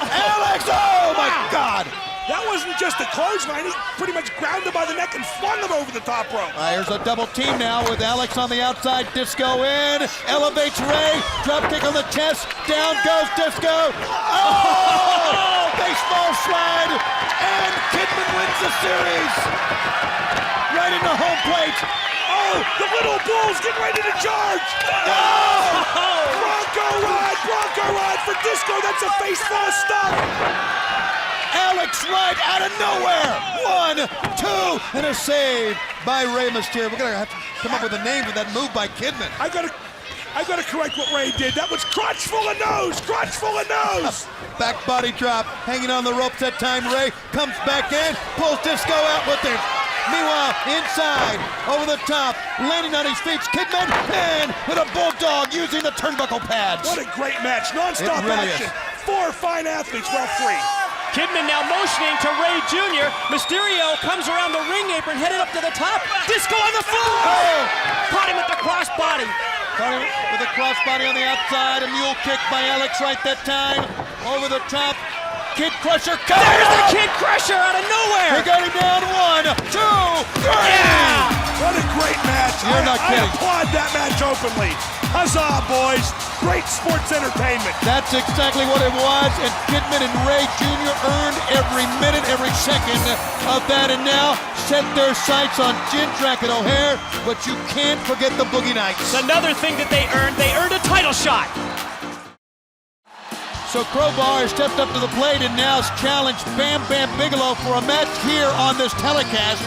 Alex! Oh my God! That wasn't just a clothesline. He pretty much ground him by the neck and flung him over the top rope. Here's a double team now with Alex on the outside. Disco in. Elevates Ray. Drop kick on the chest. Down goes Disco. Oh! Baseball slide. And Kidman wins the series. Right into home plate. Oh, the little Bulls getting ready to charge. Oh! Bronco ride for Disco. That's a face full of stuff. Alex Wright out of nowhere. 1, 2, and a save by Rey Mysterio. We're gonna have to come up with a name for that move by Kidman. I gotta correct what Ray did. That was crotch full of nose. Back body drop, hanging on the ropes that time. Ray comes back in, pulls Disco out with him. Meanwhile, inside, over the top, landing on his feet, Kidman, and with a bulldog using the turnbuckle pads. What a great match, non-stop really action. is. 4 fine athletes, well, 3. Kidman now motioning to Ray Jr. Mysterio comes around the ring apron, headed up to the top. Disco on the floor! Oh! Caught him with the crossbody. Caught him with a crossbody on the outside, a mule kick by Alex Wright that time. Over the top, Kid Crusher. There's the Kid Crusher out of nowhere! He got him down. 1, 2, 3! Yeah! What a great match. You're not kidding. I applaud that match openly. Huzzah, boys. Great sports entertainment. That's exactly what it was, and Kidman and Ray Jr. earned every minute, every second of that, and now set their sights on Jindrak and O'Hare, but you can't forget the Boogie Nights. It's another thing that they earned a title shot. So Crowbar has stepped up to the plate and now has challenged Bam Bam Bigelow for a match here on this telecast.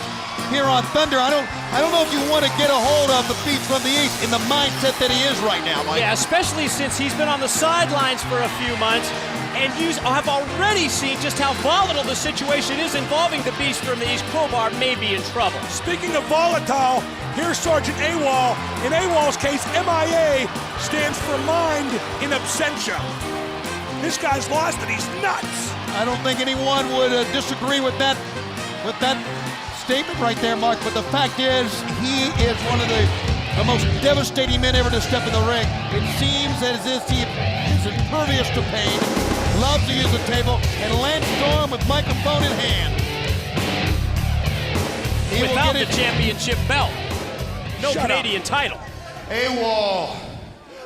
Here on Thunder, I don't know if you want to get a hold of the Beast from the East in the mindset that he is right now, Mike. Yeah, especially since he's been on the sidelines for a few months, and you have already seen just how volatile the situation is involving the Beast from the East. Crowbar may be in trouble. Speaking of volatile, here's Sergeant AWOL. In AWOL's case, MIA stands for mind in absentia. This guy's lost it. He's nuts. I don't think anyone would disagree with that statement right there, Mark, but the fact is he is one of the most devastating men ever to step in the ring. It seems as if he is impervious to pain, loves to use the table, and Lance Storm with microphone in hand. Without the championship belt. No Canadian title. AWOL,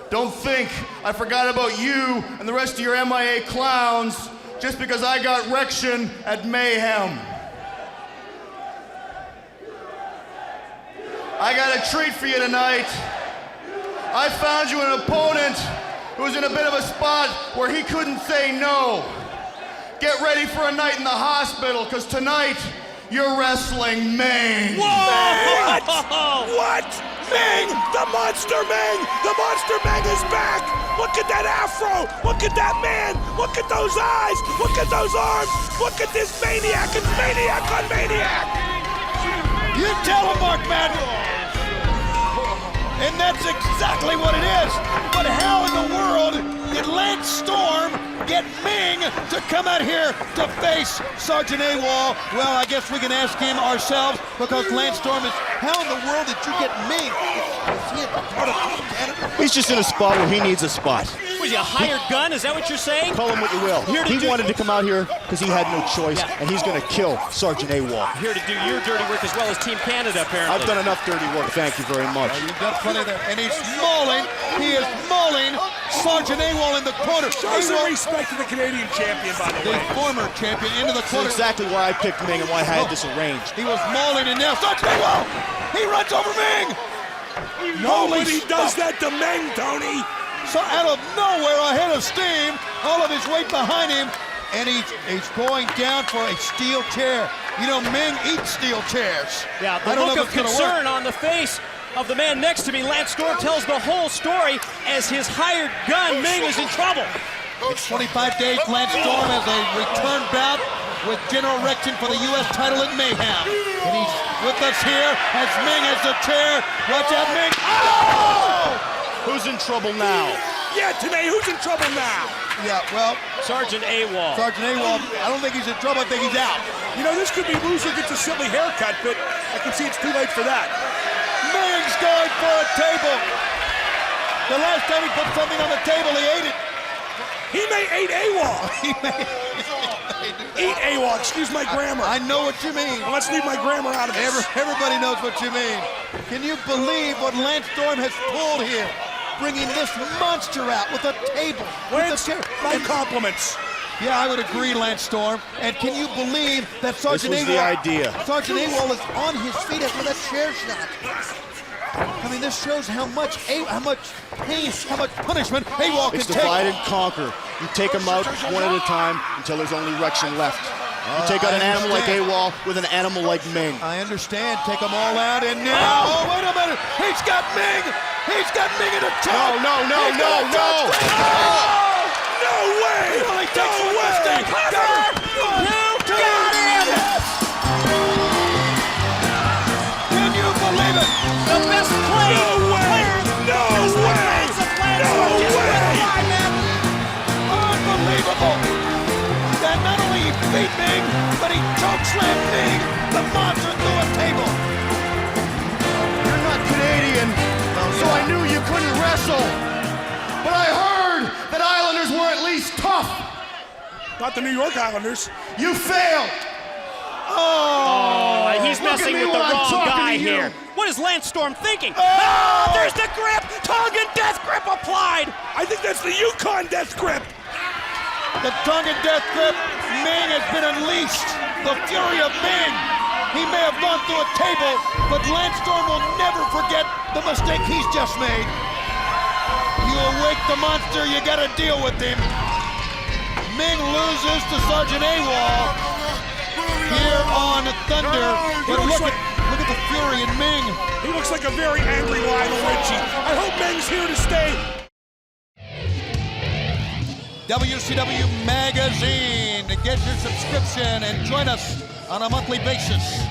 don't think I forgot about you and the rest of your MIA clowns just because I got Rection at Mayhem. I got a treat for you tonight. I found you an opponent who was in a bit of a spot where he couldn't say no. Get ready for a night in the hospital, because tonight you're wrestling Meng. What? What? Meng! The Monster Meng! The Monster Meng is back! Look at that afro! Look at that man! Look at those eyes! Look at those arms! Look at this maniac! It's maniac on maniac! You tell him, Mark Madden! And that's exactly what it is. But how in the world did Lance Storm get Meng to come out here to face Sergeant AWOL? Well, I guess we can ask him ourselves, because Lance Storm is, how in the world did you get Meng? Is he a part of Canada? He's just in a spot where he needs a spot. Was he a hired gun? Is that what you're saying? Call him what you will. He wanted to come out here because he had no choice, and he's going to kill Sergeant AWOL. Here to do your dirty work as well as Team Canada, apparently. I've done enough dirty work. Thank you very much. You've got plenty there. And he's mauling. He is mauling Sergeant AWOL in the corner. Show some respect to the Canadian champion, by the way. The former champion into the That's corner. exactly why I picked Meng and why I had this arranged. He was mauling, and now Sergeant AWOL! He runs over Meng! Nobody does that to Meng, Tony. So out of nowhere, ahead of steam, all of his weight behind him, and he's going down for a steel chair. You know, Meng eats steel chairs. Yeah, the I don't look know of if it's gonna concern work. on the face of the man next to me. Lance Storm tells the whole story as his hired gun, Meng, is in trouble. It's 25 days, Lance Storm has a return bout with General Rection for the U.S. title at Mayhem. And he's with us here as Meng has the chair. Watch out, Meng. Oh! Who's in trouble now? Yeah, Tenay, who's in trouble now? Yeah, well, Sergeant AWOL. Sergeant AWOL, I don't think he's in trouble. I think he's out. You know, this could be loser gets a silly haircut, but I can see it's too late for that. Ming's going for a table. The last time he put something on the table, he ate it. He may eat AWOL. He may Eat AWOL, excuse my grammar. I know what you mean. Well, let's leave my grammar out of this. Everybody knows what you mean. Can you believe what Lance Storm has pulled here? Bringing this monster out with a table. Lance, my compliments. Yeah, I would agree, Lance Storm. And can you believe that Sergeant This was the idea. Sergeant AWOL is on his feet with a chair shot. I mean, this shows how much pain, how much punishment AWOL can It's take. divide and conquer. You take them out one at a time until there's only erection left. You take out an animal like AWOL with an animal like Ming. I understand. Take them all out, and now, oh, wait a minute. He's got Ming. He's got Ming in a choke. No. No way! He only takes No one way! mistake. You got him! Can you believe it? The best play. No way! No way! No way! Unbelievable. That not only he beat Ming, but he chokeslammed Ming, the monster, through a table. You're not Canadian, so I knew you couldn't wrestle. But I heard that Islanders were at least tough. Not the New York Islanders. You failed. Oh, he's Look at messing me with the when I'm wrong talking guy to you. here. What is Lance Storm thinking? Oh, there's the grip. Tongan death grip applied. I think that's the Yukon death grip. The tongue and death grip. Ming has been unleashed. The fury of Ming. He may have gone through a table, but Lance Storm will never forget the mistake he's just made. You awake the monster, you gotta deal with him. Ming loses to Sergeant AWOL here on Thunder. But look at the fury in Ming. He looks like a very angry Lionel Richie. I hope Ming's here to stay. WCW Magazine. Get your subscription and join us on a monthly basis.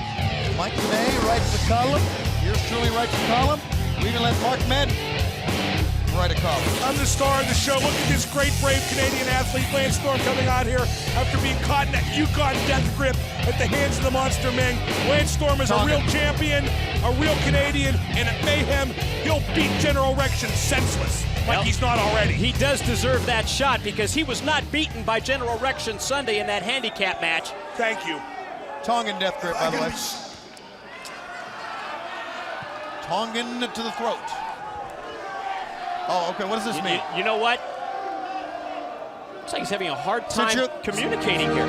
Mike Tenay writes the column. Yours truly writes the column. We even let Mark Madden write a column. I'm the star of the show. Look at this great, brave Canadian athlete, Lance Storm, coming out here after being caught in that Yukon death grip at the hands of the Monster Ming. Lance Storm is a real champion, a real Canadian, and at Mayhem, he'll beat General Erection senseless, like he's not already. He does deserve that shot because he was not beaten by General Erection Sunday in that handicap match. Thank you. Tongan death grip, by the way. Tongan to the throat. Oh, okay, what does this mean? You know what? Looks like he's having a hard time communicating here.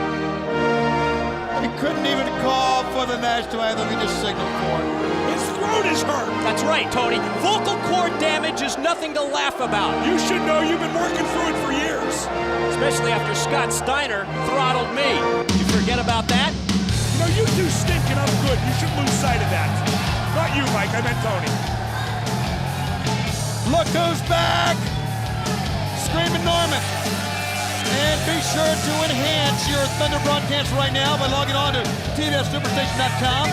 He couldn't even call for the national anthem, he just signaled for it. His throat is hurt. That's right, Tony. Vocal cord damage is nothing to laugh about. You should know, you've been working through it for years. Especially after Scott Steiner throttled me. You forget about that? You know, you two stink and I'm good. You should lose sight of that. Not you, Mike, I meant Tony. Look who's back! Screaming Norman. And be sure to enhance your Thunder broadcast right now by logging on to TBSSuperstation.com.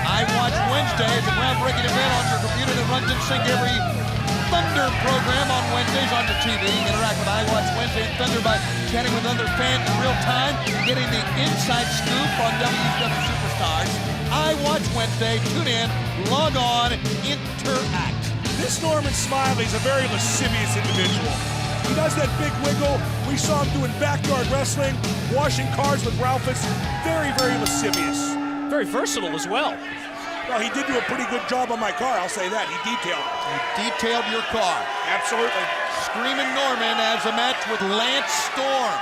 I Watch Wednesday is a groundbreaking event on your computer that runs in sync every Thunder program on Wednesdays on your TV. Interact with I Watch Wednesday and Thunder by chatting with other fans in real time, getting the inside scoop on WCW Superstars. I Watch Wednesday. Tune in, log on, interact. This Norman Smiley is a very lascivious individual. He does that big wiggle. We saw him doing backyard wrestling, washing cars with Ralphus. Very, very lascivious. Very versatile as well. Well, he did do a pretty good job on my car, I'll say that. He detailed it. He detailed your car. Absolutely. Screaming Norman has a match with Lance Storm.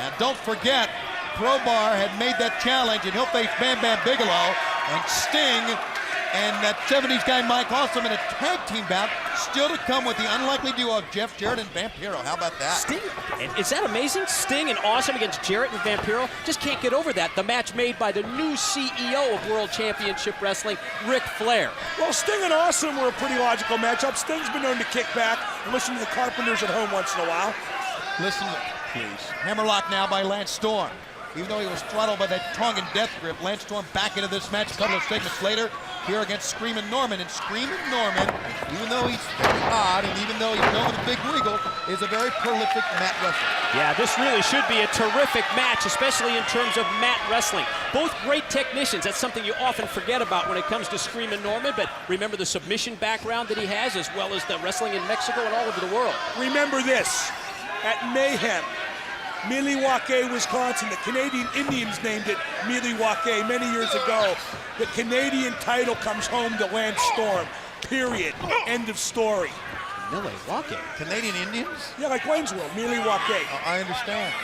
And don't forget, Crowbar had made that challenge, and he'll face Bam Bam Bigelow and Sting and that 70s guy Mike Awesome in a tag team bout, still to come with the unlikely duo of Jeff Jarrett and Vampiro. How about that? Sting, is that amazing? Sting and Awesome against Jarrett and Vampiro. Just can't get over that. The match made by the new CEO of World Championship Wrestling, Ric Flair. Well, Sting and Awesome were a pretty logical matchup. Sting's been known to kick back and listen to the Carpenters at home once in a while. Listen, please. Hammerlock now by Lance Storm. even though he was throttled by that tongue and death grip. Lance Storm back into this match a couple of segments later here against Screamin' Norman. And Screamin' Norman, even though he's very odd and even though he's known as Big Wiggle, is a very prolific mat wrestler. Yeah, this really should be a terrific match, especially in terms of mat wrestling. Both great technicians. That's something you often forget about when it comes to Screamin' Norman, but remember the submission background that he has, as well as the wrestling in Mexico and all over the world. Remember this, at Mayhem, Milwaukee, Wisconsin, the Canadian Indians named it Milwaukee many years ago. The Canadian title comes home to Lance Storm, period, end of story. Milwaukee? Canadian Indians? Yeah, like Wayne's World, Milwaukee. I understand.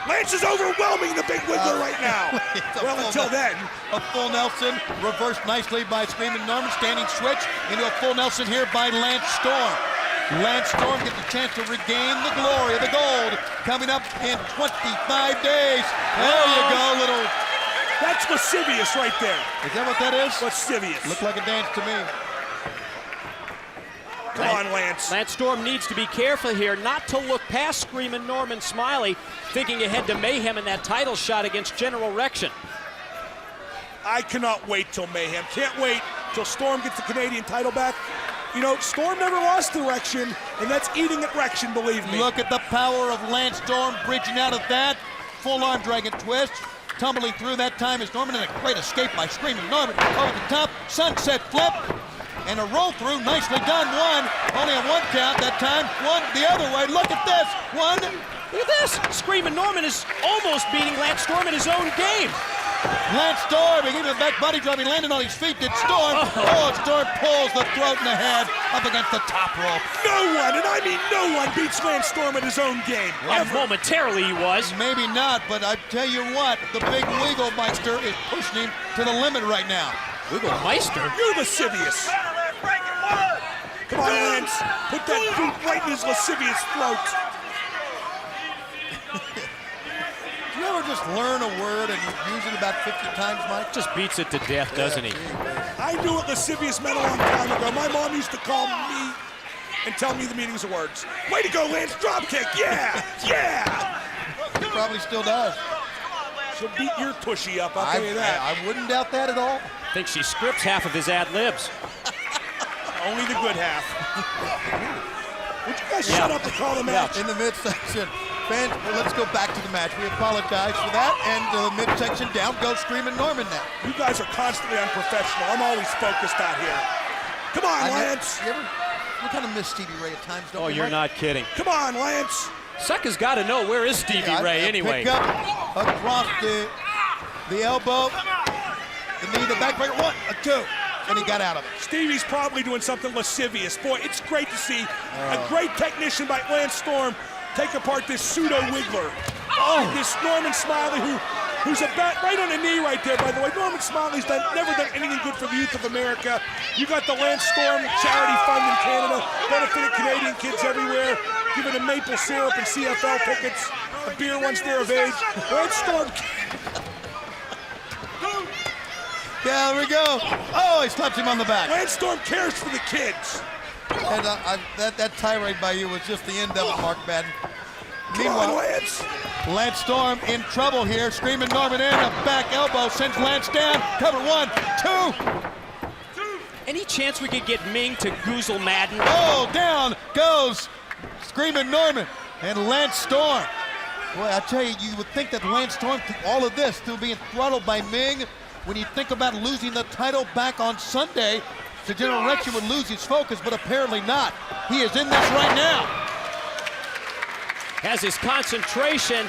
Lance is overwhelming the Big Wiggler right now. Well, until then. A full Nelson, reversed nicely by Screamin' Norman, standing switch into a full Nelson here by Lance Storm. Lance Storm gets a chance to regain the glory of the gold coming up in 25 days. There you go, little. That's lascivious right there. Is that what that is? Lascivious. Looked like a dance to me. Come on, Lance. Lance Storm needs to be careful here not to look past Screamin' Norman Smiley, thinking ahead to Mayhem in that title shot against General Rection. I cannot wait till Mayhem. Can't wait till Storm gets the Canadian title back. You know, Storm never lost to Rection, and that's eating at Rection, believe me. Look at the power of Lance Storm bridging out of that. Full arm dragon twist. Tumbling through that time is Norman, and a great escape by Screamin' Norman. Over the top, sunset flip. And a roll through, nicely done. One, only a one count that time. One the other way. Look at this. One. Look at this. Screamin' Norman is almost beating Lance Storm in his own game. Lance Storm, he gave him a back body drop. He landed on his feet. Did Storm. Oh, Storm pulls the throat and the head up against the top rope. No one, and I mean no one, beats Lance Storm at his own game. And momentarily he was. Maybe not, but I tell you what, the big Wiggle Meister is pushing him to the limit right now. Wiggle Meister? You're lascivious. Come on, Lance. Put that boot right in his lascivious throat. Do you ever just learn a word and you use it about 50 times, Mike? Just beats it to death, doesn't he? I knew what lascivious meant a long time ago. My mom used to call me and tell me the meanings of words. Way to go, Lance. Drop kick. Yeah. Yeah. He probably still does. She'll beat your tushy up, I'll tell you that. I wouldn't doubt that at all. I think she scripts half of his ad-libs. Only the good half. Would you guys shut up and call the match? In the midsection. Fans, well, let's go back to the match. We apologize for that. And the midsection down goes Screamin' Norman now. You guys are constantly unprofessional. I'm always focused out here. Come on, Lance. You kind of miss Stevie Ray at times, don't you? Oh, you're not kidding. Come on, Lance. Sucker's got to know, where is Stevie Ray anyway? Pick up across the elbow, the knee, the backbreaker. 1, 2. And he got out of it. Stevie's probably doing something lascivious. Boy, it's great to see a great technician by Lance Storm take apart this pseudo-wiggler. Oh, this Norman Smiley, who's right on the knee right there, by the way. Norman Smiley's never done anything good for the youth of America. You got the Lance Storm Charity Fund in Canada, benefiting Canadian kids everywhere, giving them maple syrup and CFL tickets, a beer once they're of age. Lance Storm. Yeah, there we go. Oh, he slaps him on the back. Lance Storm cares for the kids. And that tirade by you was just the end of it, Mark Madden. Meanwhile, Lance Storm in trouble here. Screamin' Norman in. A back elbow sends Lance down. Cover 1, 2. Any chance we could get Ming to goozle Madden? Oh, down goes Screamin' Norman and Lance Storm. Boy, I tell you, you would think that Lance Storm, through all of this, still being throttled by Ming, when you think about losing the title back on Sunday, the General Rection would lose his focus, but apparently not. He is in this right now. Has his concentration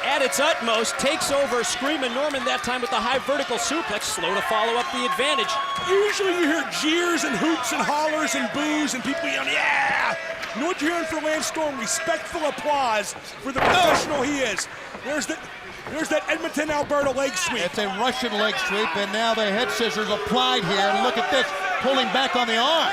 at its utmost, takes over Screamin' Norman that time with the high vertical suplex, slow to follow up the advantage. Usually you hear jeers and hoots and hollers and boos and people yelling, yeah! You know what you're hearing from Lance Storm? Respectful applause for the professional he is. There's that Edmonton, Alberta leg sweep. It's a Russian leg sweep, and now the head scissors applied here. And look at this, pulling back on the arm.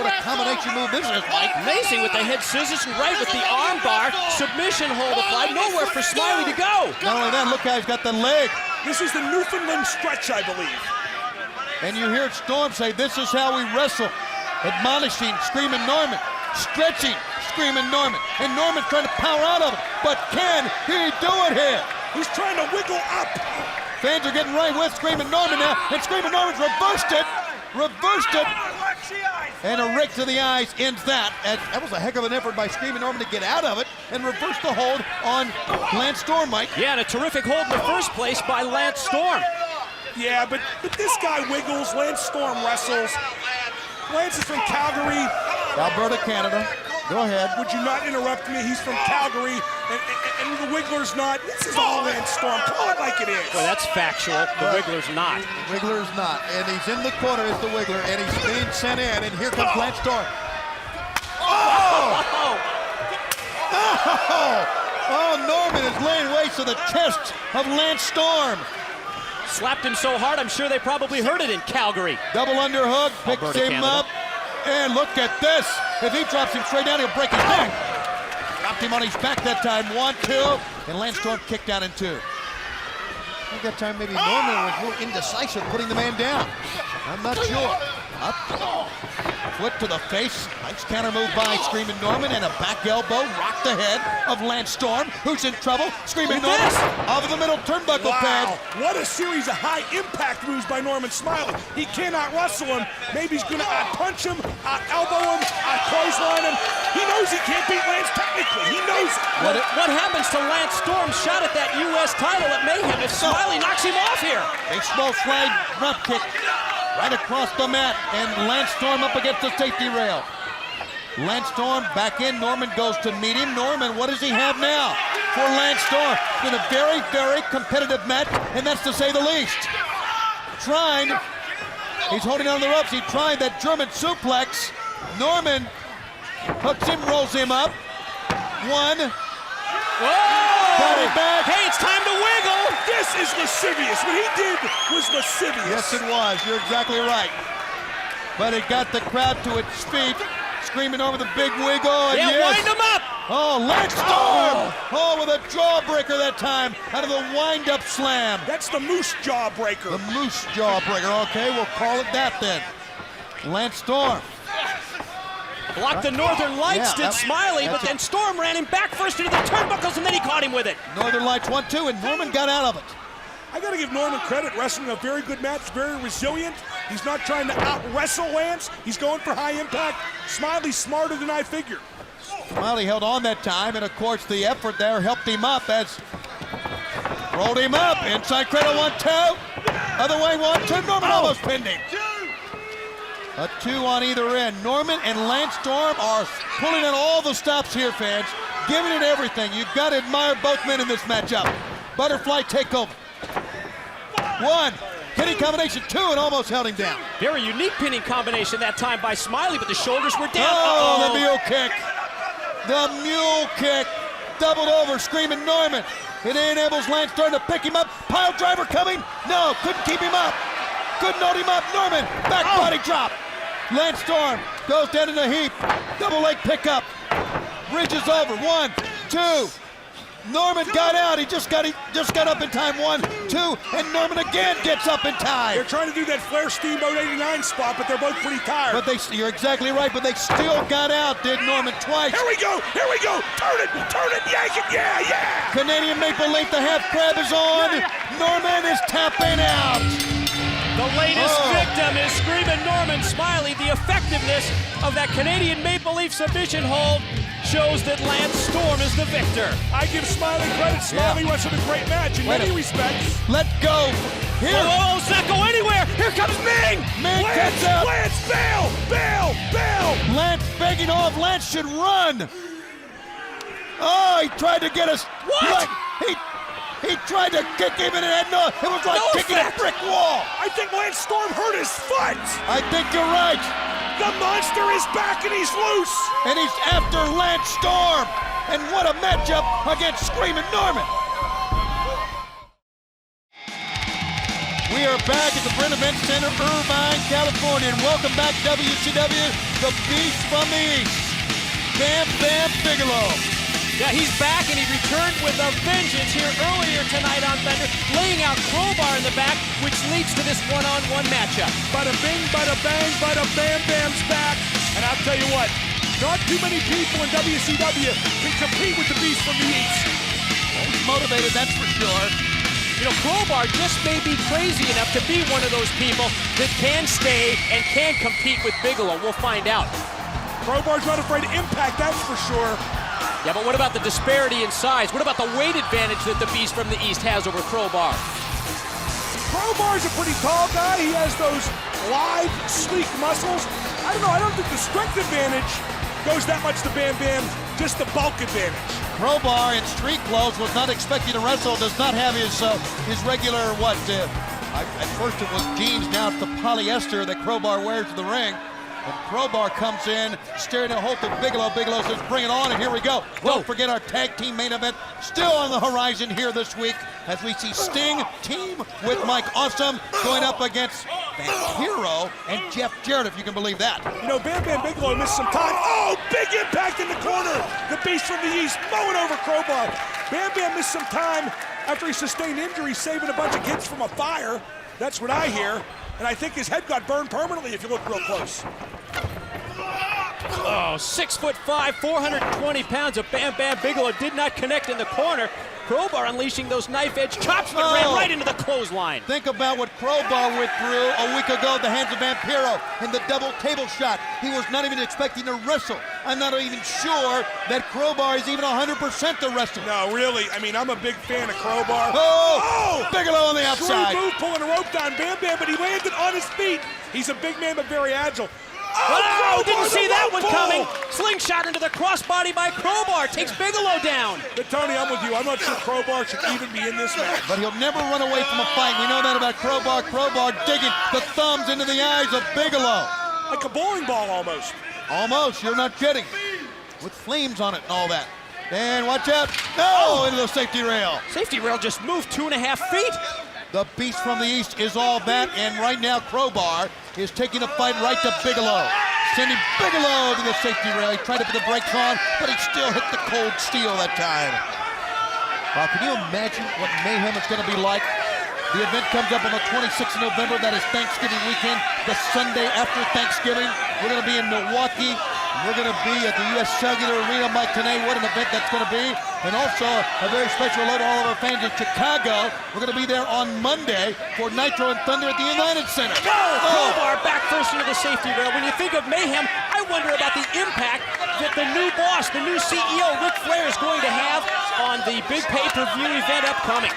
What a combination move this is, Mike. Amazing with the head scissors and right with the arm bar. Submission hold applied, nowhere for Smiley to go. Not only that, look how he's got the leg. This is the Newfoundland stretch, I believe. And you hear Storm say, this is how we wrestle. Admonishing Screamin' Norman, stretching Screamin' Norman. And Norman trying to power out of it. But can he do it here? He's trying to wiggle up. Fans are getting right with Screaming Norman now, and Screaming Norman's reversed it. And a rake to the eyes ends that. And that was a heck of an effort by Screaming Norman to get out of it and reverse the hold on Lance Storm, Mike. Yeah, and a terrific hold in the first place by Lance Storm. Yeah, but this guy wiggles. Lance Storm wrestles. Lance is from Calgary. Alberta, Canada. Go ahead. Would you not interrupt me? He's from Calgary, and the Wiggler's not. This is all Lance Storm. Call it like it is. Well, that's factual. The Wiggler's not. Wiggler's not. And he's in the corner is the Wiggler, and he's being sent in, and here comes Lance Storm. Oh, Norman is laying waste to the chest of Lance Storm. Slapped him so hard, I'm sure they probably heard it in Calgary. Double underhook, picks Alberta, him Canada. up, and look at this. If he drops him straight down, he'll break his neck. Dropped him on his back that time, 1-2, and Lance Storm kicked down in 2. I think that time maybe Norman was a little indecisive putting the man down. I'm not sure. Up, foot to the face. Nice counter move by Screaming Norman, and a back elbow rocked the head of Lance Storm, who's in trouble. Screaming Norman over the middle turnbuckle pad. What a series of high-impact moves by Norman Smiley. He cannot wrestle him. Maybe he's going to punch him, elbow him, clothesline him. He knows he can't beat Lance technically. He knows it. What happens to Lance Storm's shot at that U.S. title at Mayhem if Smiley knocks him off here? A small slide drop kick right across the mat, and Lance Storm up against the safety rail. Lance Storm back in. Norman goes to meet him. Norman, what does he have now for Lance Storm? It's been a very, very competitive match, and that's to say the least. He's holding on the ropes. He tried that German suplex. Norman hooks him, rolls him up. 1. Whoa! Got it back. Hey, it's time to wiggle! This is lascivious. What he did was lascivious. Yes, it was. You're exactly right. But it got the crowd to its feet. Screaming over the big wiggle. And Yeah, yes. wind him up! Oh, Lance Storm! Oh, with a jawbreaker that time out of the wind-up slam. That's the moose jawbreaker. The moose jawbreaker. Okay, we'll call it that then. Lance Storm. Blocked the Northern Lights, did Smiley, but then Storm ran him back first into the turnbuckles, and then he caught him with it. Northern Lights 1-2, and Norman got out of it. I got to give Norman credit, wrestling a very good match, very resilient. He's not trying to out-wrestle Lance. He's going for high impact. Smiley's smarter than I figured. Smiley held on that time, and of course the effort there helped him up as rolled him up. Inside cradle 1-2. Other way 1-2. Norman almost pinned him. A 2 on either end. Norman and Lance Storm are pulling in all the stops here, fans. Giving it everything. You've got to admire both men in this matchup. Butterfly takeover. 1. Pinning combination 2, and almost held him down. Very unique pinning combination that time by Smiley, but the shoulders were down. Oh, the mule kick. The mule kick. Doubled over, Screaming Norman. It enables Lance Storm to pick him up. Pile driver coming. No, couldn't keep him up. Couldn't hold him up. Norman, back body drop. Lance Storm goes down in a heap. Double leg pickup. Bridges over. 1, 2. Norman got out. He just got up in time. 1, 2, and Norman again gets up in time. They're trying to do that Flair Steamboat 89 spot, but they're both pretty tired. But you're exactly right. But they still got out. Did Norman twice? Here we go. Turn it, yank it. Yeah. Canadian Maple Leaf, the half crab is on. Norman is tapping out. The latest victim is Screaming Norman Smiley. The effectiveness of that Canadian Maple Leaf submission hold shows that Lance Storm is the victor. I give Smiley credit. Smiley wrestled a great match in many respects. Let go. Here. Oh, it's not go anywhere. Here comes Ming. Ming gets up. Lance, bail. Lance begging off. Lance should run. Oh, he tried to get us. What? He tried to kick him in the head. No, it was like kicking a brick wall. I think Lance Storm hurt his foot. I think you're right. The monster is back and he's loose. And he's after Lance Storm. And what a matchup against Screaming Norman. We are back at the Brent Event Center, Irvine, California. And welcome back, WCW, the Beast from the East, Bam Bam Bigelow. Yeah, he's back, and he returned with a vengeance here earlier tonight on Thunder, laying out Crowbar in the back, which leads to this one-on-one matchup. Bada bing, bada bang, bada bam bam's back. And I'll tell you what, not too many people in WCW can compete with the Beast from the East. He's motivated, that's for sure. You know, Crowbar just may be crazy enough to be one of those people that can stay and can compete with Bigelow. We'll find out. Crowbar's not afraid of impact, that's for sure. Yeah, but what about the disparity in size? What about the weight advantage that the Beast from the East has over Crowbar? Crowbar's a pretty tall guy. He has those lithe, sleek muscles. I don't know. I don't think the strength advantage goes that much to Bam Bam, just the bulk advantage. Crowbar in street clothes was not expecting to wrestle, does not have his regular, at first it was jeans, now it's the polyester that Crowbar wears to the ring. And Crowbar comes in, staring at Holt and Bigelow. Bigelow says, bring it on, and here we go. Don't forget our tag team main event still on the horizon here this week as we see Sting team with Mike Awesome going up against Vampiro and Jeff Jarrett, if you can believe that. You know, Bam Bam Bigelow missed some time. Oh, big impact in the corner. The Beast from the East mowing over Crowbar. Bam Bam missed some time after he sustained injury, saving a bunch of kids from a fire. That's what I hear. And I think his head got burned permanently if you look real close. Oh, 6'5", 420 pounds of Bam Bam Bigelow did not connect in the corner. Crowbar unleashing those knife-edge chops, but ran right into the clothesline. Think about what Crowbar went through a week ago at the hands of Vampiro in the double table shot. He was not even expecting to wrestle. I'm not even sure that Crowbar is even 100% to wrestle. No, really. I mean, I'm a big fan of Crowbar. Oh! Bigelow on the outside. Shrewd move, pulling a rope down Bam Bam, but he landed on his feet. He's a big man, but very agile. Oh, didn't see that one coming. Slingshot into the crossbody by Crowbar. Takes Bigelow down. But Tony, I'm with you. I'm not sure Crowbar should even be in this match. But he'll never run away from a fight. We know that about Crowbar. Crowbar digging the thumbs into the eyes of Bigelow. Like a bowling ball almost. Almost, you're not kidding. With flames on it and all that. And watch out. No, into the safety rail. Safety rail just moved 2.5 feet. The Beast from the East is all that, and right now Crowbar is taking the fight right to Bigelow. Sending Bigelow to the safety rail. He tried to put the brakes on, but he still hit the cold steel that time. Wow, can you imagine what Mayhem is going to be like? The event comes up on the 26th of November. That is Thanksgiving weekend. The Sunday after Thanksgiving, we're going to be in Milwaukee. We're going to be at the U.S. Cellular Arena. Mike Tenay, what an event that's going to be. And also a very special hello to all of our fans in Chicago. We're going to be there on Monday for Nitro and Thunder at the United Center. Crowbar back first into the safety rail. When you think of Mayhem, I wonder about the impact that the new boss, the new CEO, Ric Flair, is going to have on the big pay-per-view event upcoming.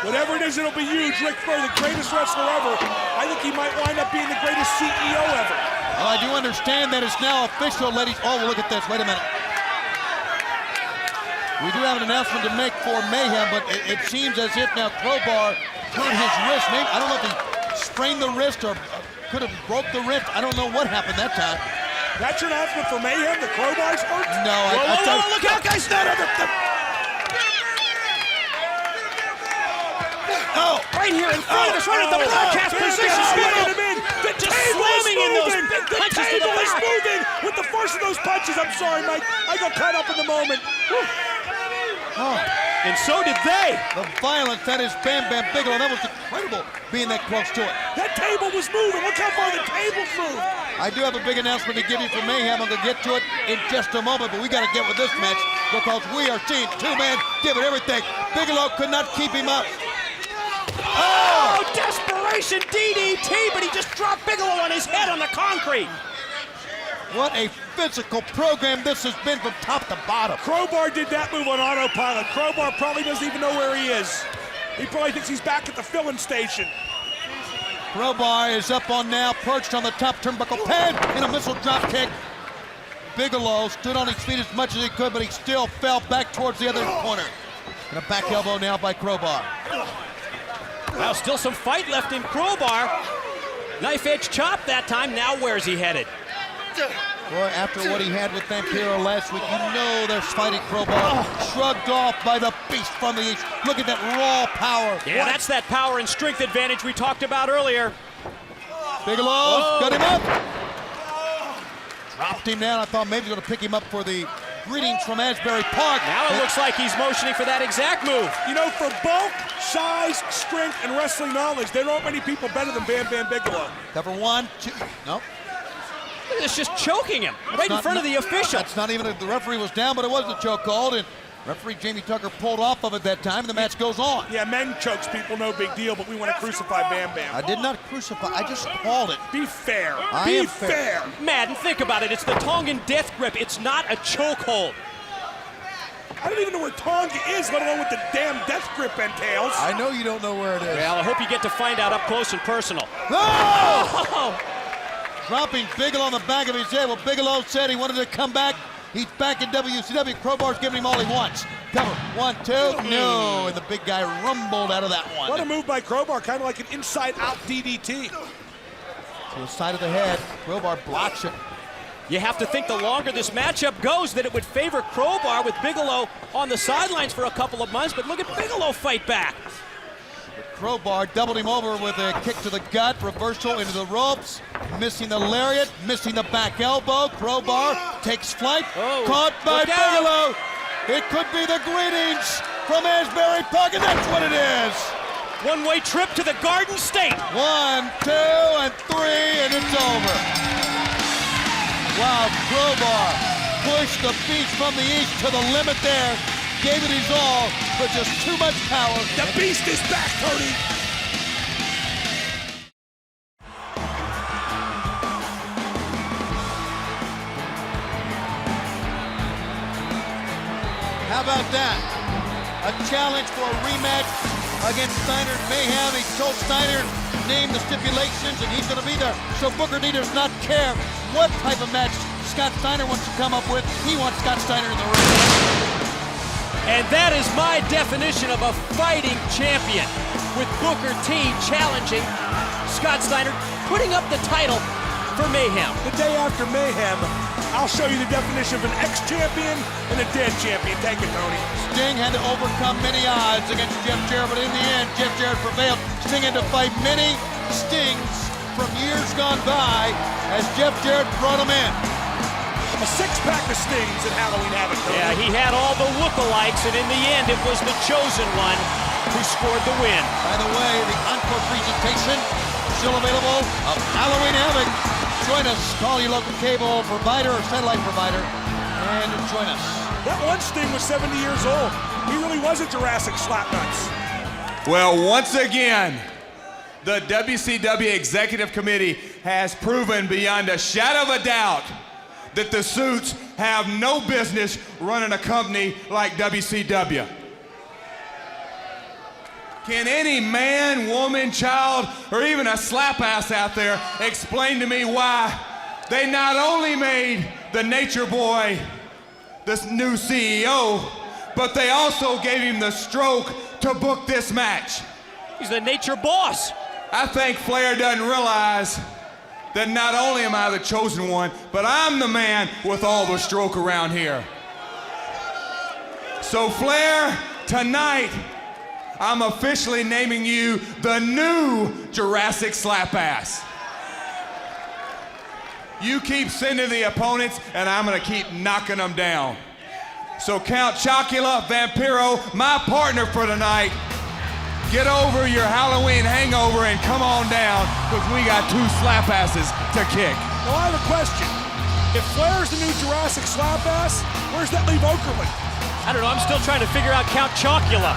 Whatever it is, it'll be huge. Ric Flair, the greatest wrestler ever. I think he might wind up being the greatest CEO ever. Well, I do understand that it's now official, ladies. Oh, look at this. Wait a minute. We do have an announcement to make for Mayhem, but it seems as if now Crowbar turned his wrist. Maybe, I don't know if he sprained the wrist or could have broke the wrist. I don't know what happened that time. That's your announcement for Mayhem? The Crowbar's hurt? No, whoa, look out, guys. Oh, right here in front of us, right at the broadcast position. The just table is slamming in those moving. The punches to the table is back. moving with the first of those punches. I'm sorry, Mike. I got caught up in the moment. oh. And so did they. The violence, that is Bam Bam Bigelow. That was incredible being that close to it. That table was moving. Look how far the table's moved. I do have a big announcement to give you from Mayhem. I'm going to get to it in just a moment, but we got to get with this match because we are seeing two men give it everything. Bigelow could not keep him up. Oh, desperation DDT, but he just dropped Bigelow on his head on the concrete. What a physical program this has been from top to bottom. Crowbar did that move on autopilot. Crowbar probably doesn't even know where he is. He probably thinks he's back at the filling station. Crowbar is up on now, perched on the top turnbuckle pad in a missile drop kick. Bigelow stood on his feet as much as he could, but he still fell back towards the other corner. And a back elbow now by Crowbar. Well, still some fight left in Crowbar. Knife edge chop that time. Now where's he headed? Boy, after what he had with Vampiro last week, you know there's fighting Crowbar. Shrugged off by the Beast from the East. Look at that raw power. Yeah, that's that power and strength advantage we talked about earlier. Bigelow got him up. Dropped him down. I thought maybe he was going to pick him up for the greetings from Asbury Park. Now it looks like he's motioning for that exact move. You know, for bulk, size, strength, and wrestling knowledge, there aren't many people better than Bam Bam Bigelow. Cover one, two. Nope. Look at this, just choking him right in front of the official. That's not even the referee was down, but it wasn't a choke called. And Referee Jamie Tucker pulled off of it that time, and the match goes on. Yeah, men chokes people, no big deal, but we want to crucify Bam Bam. I did not crucify, I just called it. Be fair. I Be am fair. Madden, think about it. It's the Tongan death grip. It's not a chokehold. I don't even know where Tonga is, let alone what the damn death grip entails. I know you don't know where it is. Well, I hope you get to find out up close and personal. Oh! Dropping Bigelow on the back of his head. Well, Bigelow said he wanted to come back. He's back in WCW. Crowbar's giving him all he wants. Cover. 1, 2. No. And the big guy rumbled out of that one. What a move by Crowbar, kind of like an inside-out DDT. To the side of the head. Crowbar blocks it. You have to think the longer this matchup goes that it would favor Crowbar with Bigelow on the sidelines for a couple of months, but look at Bigelow fight back. Crowbar doubled him over with a kick to the gut, reversal into the ropes, missing the lariat, missing the back elbow. Crowbar takes flight, caught by Bigelow. It could be the greetings from Asbury Park, and that's what it is. One-way trip to the Garden State. 1, 2, and 3, and it's over. Wow, Crowbar pushed the Beast from the East to the limit there. Gave it his all, but just too much power. The Beast is back, Tony. How about that? A challenge for a rematch against Steiner and Mayhem. He told Steiner, name the stipulations, and he's going to be there. So Booker T does not care what type of match Scott Steiner wants to come up with. He wants Scott Steiner in the ring. And that is my definition of a fighting champion, with Booker T challenging Scott Steiner, putting up the title for Mayhem. The day after Mayhem, I'll show you the definition of an ex-champion and a dead champion. Thank you, Tony. Sting had to overcome many odds against Jeff Jarrett, but in the end, Jeff Jarrett prevailed. Sting had to fight many Stings from years gone by as Jeff Jarrett brought him in. A six-pack of Stings at Halloween Havoc. Yeah, he had all the lookalikes, and in the end, it was the chosen one who scored the win. By the way, the encore presentation still available of Halloween Havoc. Join us. Call your local cable provider or satellite provider and join us. That one Sting was 70 years old. He really was a Jurassic Slapnuts. Well, once again, the WCW Executive Committee has proven beyond a shadow of a doubt that the Suits have no business running a company like WCW. Can any man, woman, child, or even a slap ass out there explain to me why they not only made the Nature Boy this new CEO, but they also gave him the stroke to book this match? He's the Nature Boss. I think Flair doesn't realize that not only am I the chosen one, but I'm the man with all the stroke around here. So Flair, tonight, I'm officially naming you the new Jurassic Slap Ass. You keep sending the opponents, and I'm gonna keep knocking them down. So Count Chocula, Vampiro, my partner for tonight, get over your Halloween hangover and come on down, because we got two slap asses to kick. Now I have a question. If Flair's the new Jurassic Slap Ass, where's that leave Okerlund? I don't know, I'm still trying to figure out Count Chocula.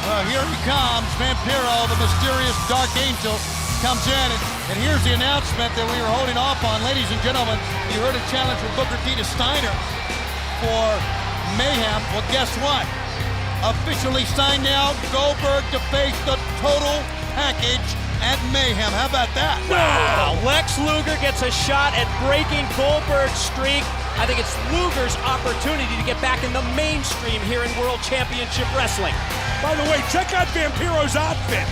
Well, here he comes. Vampiro, the mysterious Dark Angel, comes in, and here's the announcement that we were holding off on. Ladies and gentlemen, you heard a challenge from Booker T to Steiner for Mayhem. Well, guess what? Officially signed now, Goldberg to face the total package at Mayhem. How about that? Wow! Lex Luger gets a shot at breaking Goldberg's streak. I think it's Luger's opportunity to get back in the mainstream here in World Championship Wrestling. By the way, check out Vampiro's outfit.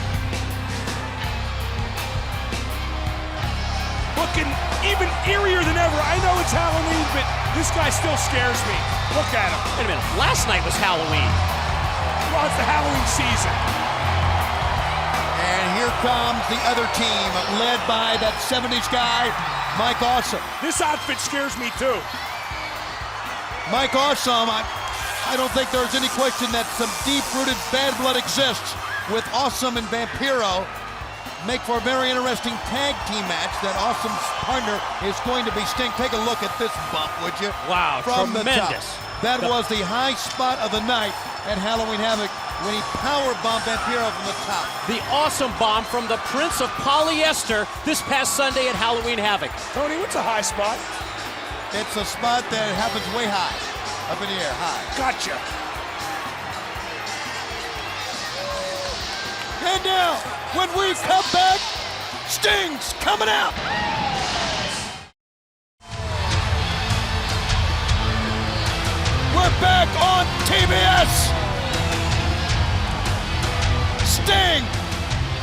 Looking even eerier than ever. I know it's Halloween, but this guy still scares me. Look at him. Wait a minute, last night was Halloween. Well, it's the Halloween season. And here comes the other team, led by that 70s guy, Mike Awesome. This outfit scares me too. Mike Awesome, I don't think there's any question that some deep-rooted bad blood exists with Awesome and Vampiro. Make for a very interesting tag team match. That Awesome's partner is going to be Sting. Take a look at this bump, would you? Wow, from tremendous. the top. That was the high spot of the night at Halloween Havoc when he powerbombed Vampiro from the top. The awesome bomb from the Prince of Polyester this past Sunday at Halloween Havoc. Tony, what's a high spot? It's a spot that happens way high, up in the air, high. Gotcha. And now, when we come back, Sting's coming out. We're back on TBS. Sting,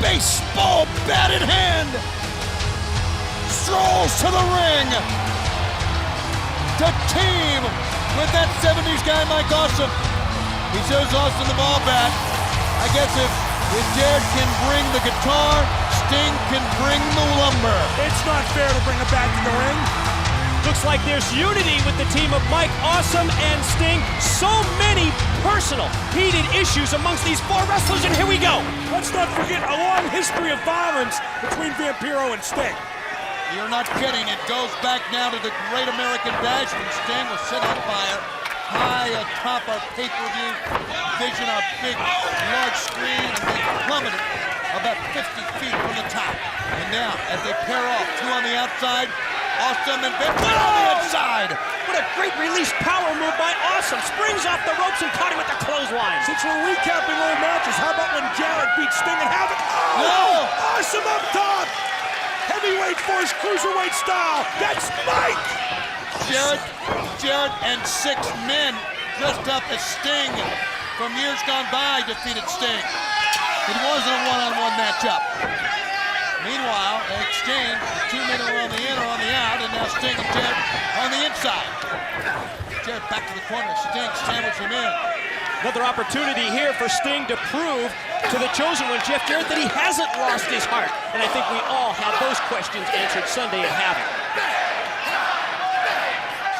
baseball bat in hand, strolls to the ring to team with that 70s guy, Mike Awesome. He shows Awesome the ball bat. I guess if Jared can bring the guitar, Sting can bring the lumber. It's not fair to bring him back to the ring. Looks like there's unity with the team of Mike Awesome and Sting. So many personal, heated issues amongst these four wrestlers, and here we go. Let's not forget a long history of violence between Vampiro and Sting. You're not kidding. It goes back now to the Great American Bash when Sting was set on fire high atop our pay-per-view vision, our big, large screen, and they plummeted about 50 feet from the top. And now, as they pair off, two on the outside, Awesome and Vampiro on the inside. What a great release power move by Awesome. Springs off the ropes and caught him with the clothesline. Since we're recapping old matches, how about when Jarrett beat Sting in Havoc? Oh! No! Awesome up top! Heavyweight force, cruiserweight style. That's Mike! Jarrett and 6 men dressed up as Sting from years gone by defeated Sting. It wasn't a one-on-one matchup. Meanwhile, they exchanged. 2 men were on the in or on the out, and now Sting and Jarrett on the inside. Jarrett back to the corner. Sting sandwiched him in. Another opportunity here for Sting to prove to the chosen one, Jeff Jarrett, that he hasn't lost his heart. And I think we all have those questions answered Sunday at Havoc.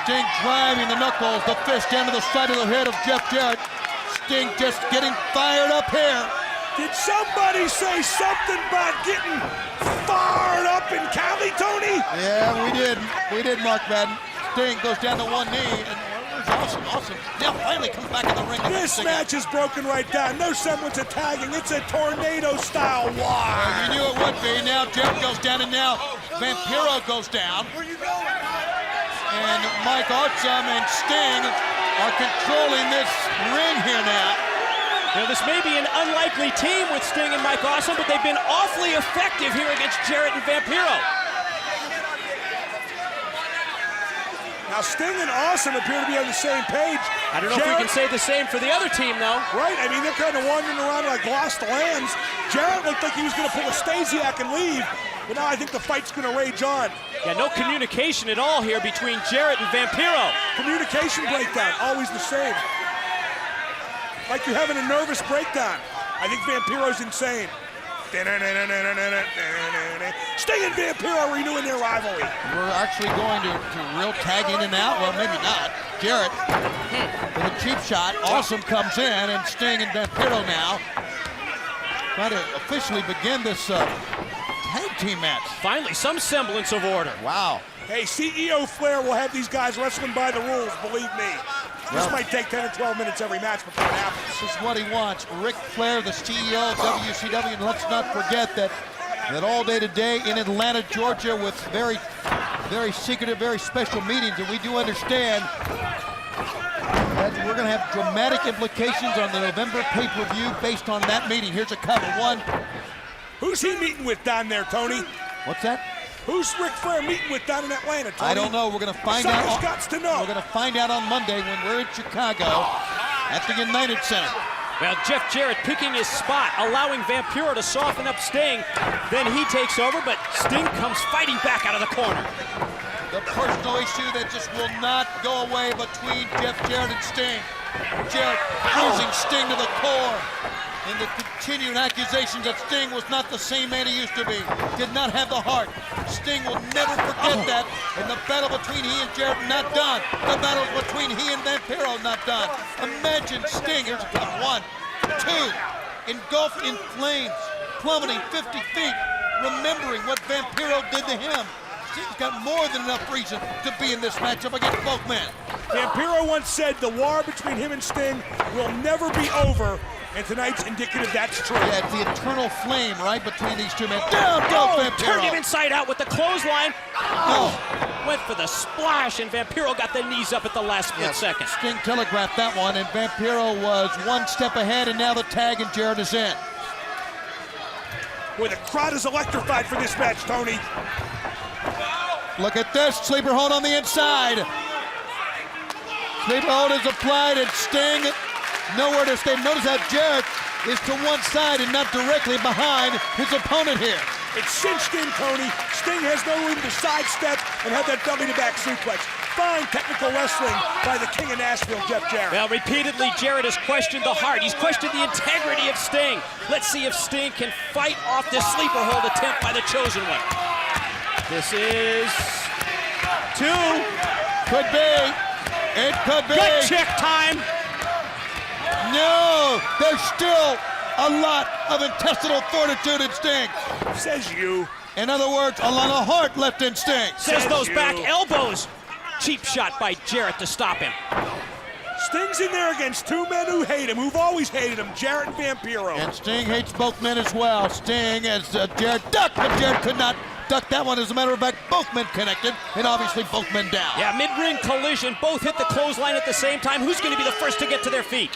Sting driving the knuckles, the fist down to the side of the head of Jeff Jarrett. Sting just getting fired up here. Did somebody say something about getting fired up in Cali, Tony? Yeah, we did. We did, Mark Madden. Sting goes down to one knee, and Awesome. Now finally comes back in the ring. This match is broken right down. No semblance of tagging. It's a tornado-style war. Well, you knew it would be. Now Jarrett goes down, and now Vampiro goes down. And Mike Awesome and Sting are controlling this ring here now. Now, this may be an unlikely team with Sting and Mike Awesome, but they've been awfully effective here against Jarrett and Vampiro. Now, Sting and Awesome appear to be on the same page. I don't know if we can say the same for the other team, though. Right, I mean, they're kind of wandering around like lost lambs. Jarrett looked like he was going to pull a Stasiak and leave, but now I think the fight's going to rage on. Yeah, no communication at all here between Jarrett and Vampiro. Communication breakdown, always the same. Like you're having a nervous breakdown. I think Vampiro's insane. Sting and Vampiro renewing their rivalry. We're actually going to real tag in and out. Well, maybe not. Jarrett with a cheap shot. Awesome comes in, and Sting and Vampiro now try to officially begin this tag team match. Finally, some semblance of order. Wow. Hey, CEO Flair will have these guys wrestling by the rules, believe me. This might take 10 or 12 minutes every match before it happens. This is what he wants. Ric Flair, the CEO of WCW, and let's not forget that all day today in Atlanta, Georgia, with very, very secretive, very special meetings, and we do understand that we're going to have dramatic implications on the November pay-per-view based on that meeting. Here's a couple. One. Who's he meeting with down there, Tony? What's that? Who's Ric Flair meeting with down in Atlanta, Tony? I don't know. We're going to find out. Someone's got to know. We're going to find out on Monday when we're in Chicago at the United Center. Well, Jeff Jarrett picking his spot, allowing Vampiro to soften up Sting. Then he takes over, but Sting comes fighting back out of the corner. The personal issue that just will not go away between Jeff Jarrett and Sting. Jarrett bruising Sting to the core. And the continuing accusations that Sting was not the same man he used to be, did not have the heart. Sting will never forget that. And the battle between he and Jarrett not done. The battle between he and Vampiro not done. Imagine Sting, here's a count, 1, 2, engulfed in flames, plummeting 50 feet, remembering what Vampiro did to him. Sting's got more than enough reason to be in this matchup against both men. Vampiro once said the war between him and Sting will never be over, and tonight's indicative that's true. Yeah, it's the eternal flame, right, between these two men. Down goes Vampiro. Turned him inside out with the clothesline. Oh. Went for the splash, and Vampiro got the knees up at the last split second. Sting telegraphed that one, and Vampiro was one step ahead, and now the tag, and Jarrett is in. Boy, the crowd is electrified for this match, Tony. Look at this, sleeper hold on the inside. Sleeper hold is applied, and Sting nowhere to stay. Notice how Jarrett is to one side and not directly behind his opponent here. It's cinched in, Tony. Sting has no room to sidestep and have that belly-to-back suplex. Fine technical wrestling by the king of Nashville, Jeff Jarrett. Well, repeatedly, Jarrett has questioned the heart. He's questioned the integrity of Sting. Let's see if Sting can fight off this sleeper hold attempt by the Chosen One. This is 2. Could be. It could be. Gut check time. No, there's still a lot of intestinal fortitude in Sting. Says you. In other words, a lot of heart left in Sting. Says those back elbows. Cheap shot by Jarrett to stop him. Sting's in there against two men who hate him, who've always hated him, Jarrett and Vampiro. And Sting hates both men as well. Sting, as Jarrett ducked, but Jarrett could not duck that one. As a matter of fact, both men connected, and obviously both men down. Yeah, mid-ring collision. Both hit the clothesline at the same time. Who's going to be the first to get to their feet?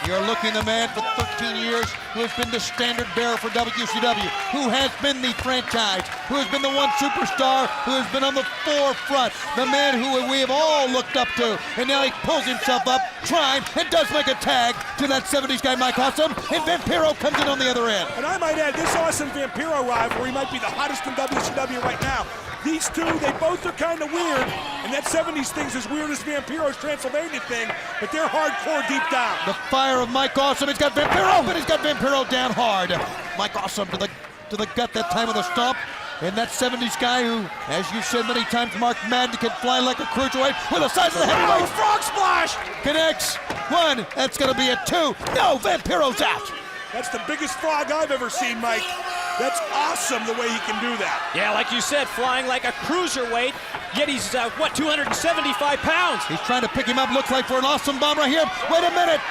You're looking at the man for 13 years who has been the standard bearer for WCW, who has been the franchise, who has been the one superstar, who has been on the forefront, the man who we have all looked up to. And now he pulls himself up, trying, and does make a tag to that 70s guy, Mike Awesome, and Vampiro comes in on the other end. And I might add, this Awesome Vampiro rivalry might be the hottest in WCW right now. These two, they both are kind of weird, and that 70s thing's as weird as Vampiro's Transylvania thing, but they're hardcore deep down. The fire of Mike Awesome, he's got Vampiro, but he's got Vampiro down hard. Mike Awesome to the gut that time with a stomp. And that 70s guy who, as you said many times, Mark Madden, can fly like a cruiserweight with the size of the heavyweight. Frog splash! Connects. 1, that's going to be a 2. No, Vampiro's out. That's the biggest frog I've ever seen, Mike. That's awesome the way he can do that. Yeah, like you said, flying like a cruiserweight, yet he's, 275 pounds? He's trying to pick him up, looks like for an awesome bomb right here. Wait a minute,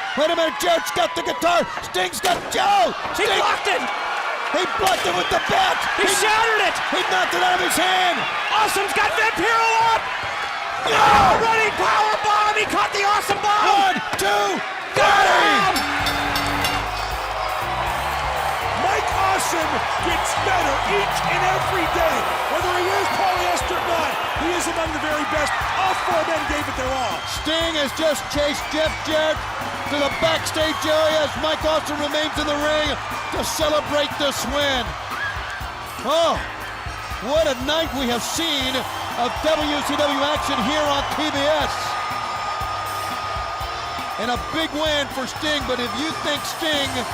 Jarrett's got the guitar. Sting's got Joe. He blocked it. He blocked it with the bat. He shattered it. He knocked it out of his hand. Awesome's got Vampiro up. No! Running power bomb. He caught the Awesome bomb. 1, 2, got him. Awesome gets better each and every day. Whether he is polyester or not, he is among the very best. All 4 men gave it their all. Sting has just chased Jeff Jarrett to the backstage area as Mike Awesome remains in the ring to celebrate this win. Oh, what a night we have seen of WCW action here on TBS. And a big win for Sting, but if you think Sting's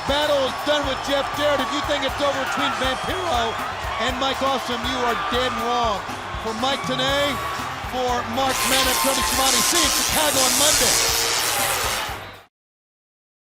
battle is done with Jeff Jarrett, if you think it's over between Vampiro and Mike Awesome, you are dead wrong. For Mike Tenay, for Mark Mann and Tony Schiavone, see you in Chicago on Monday.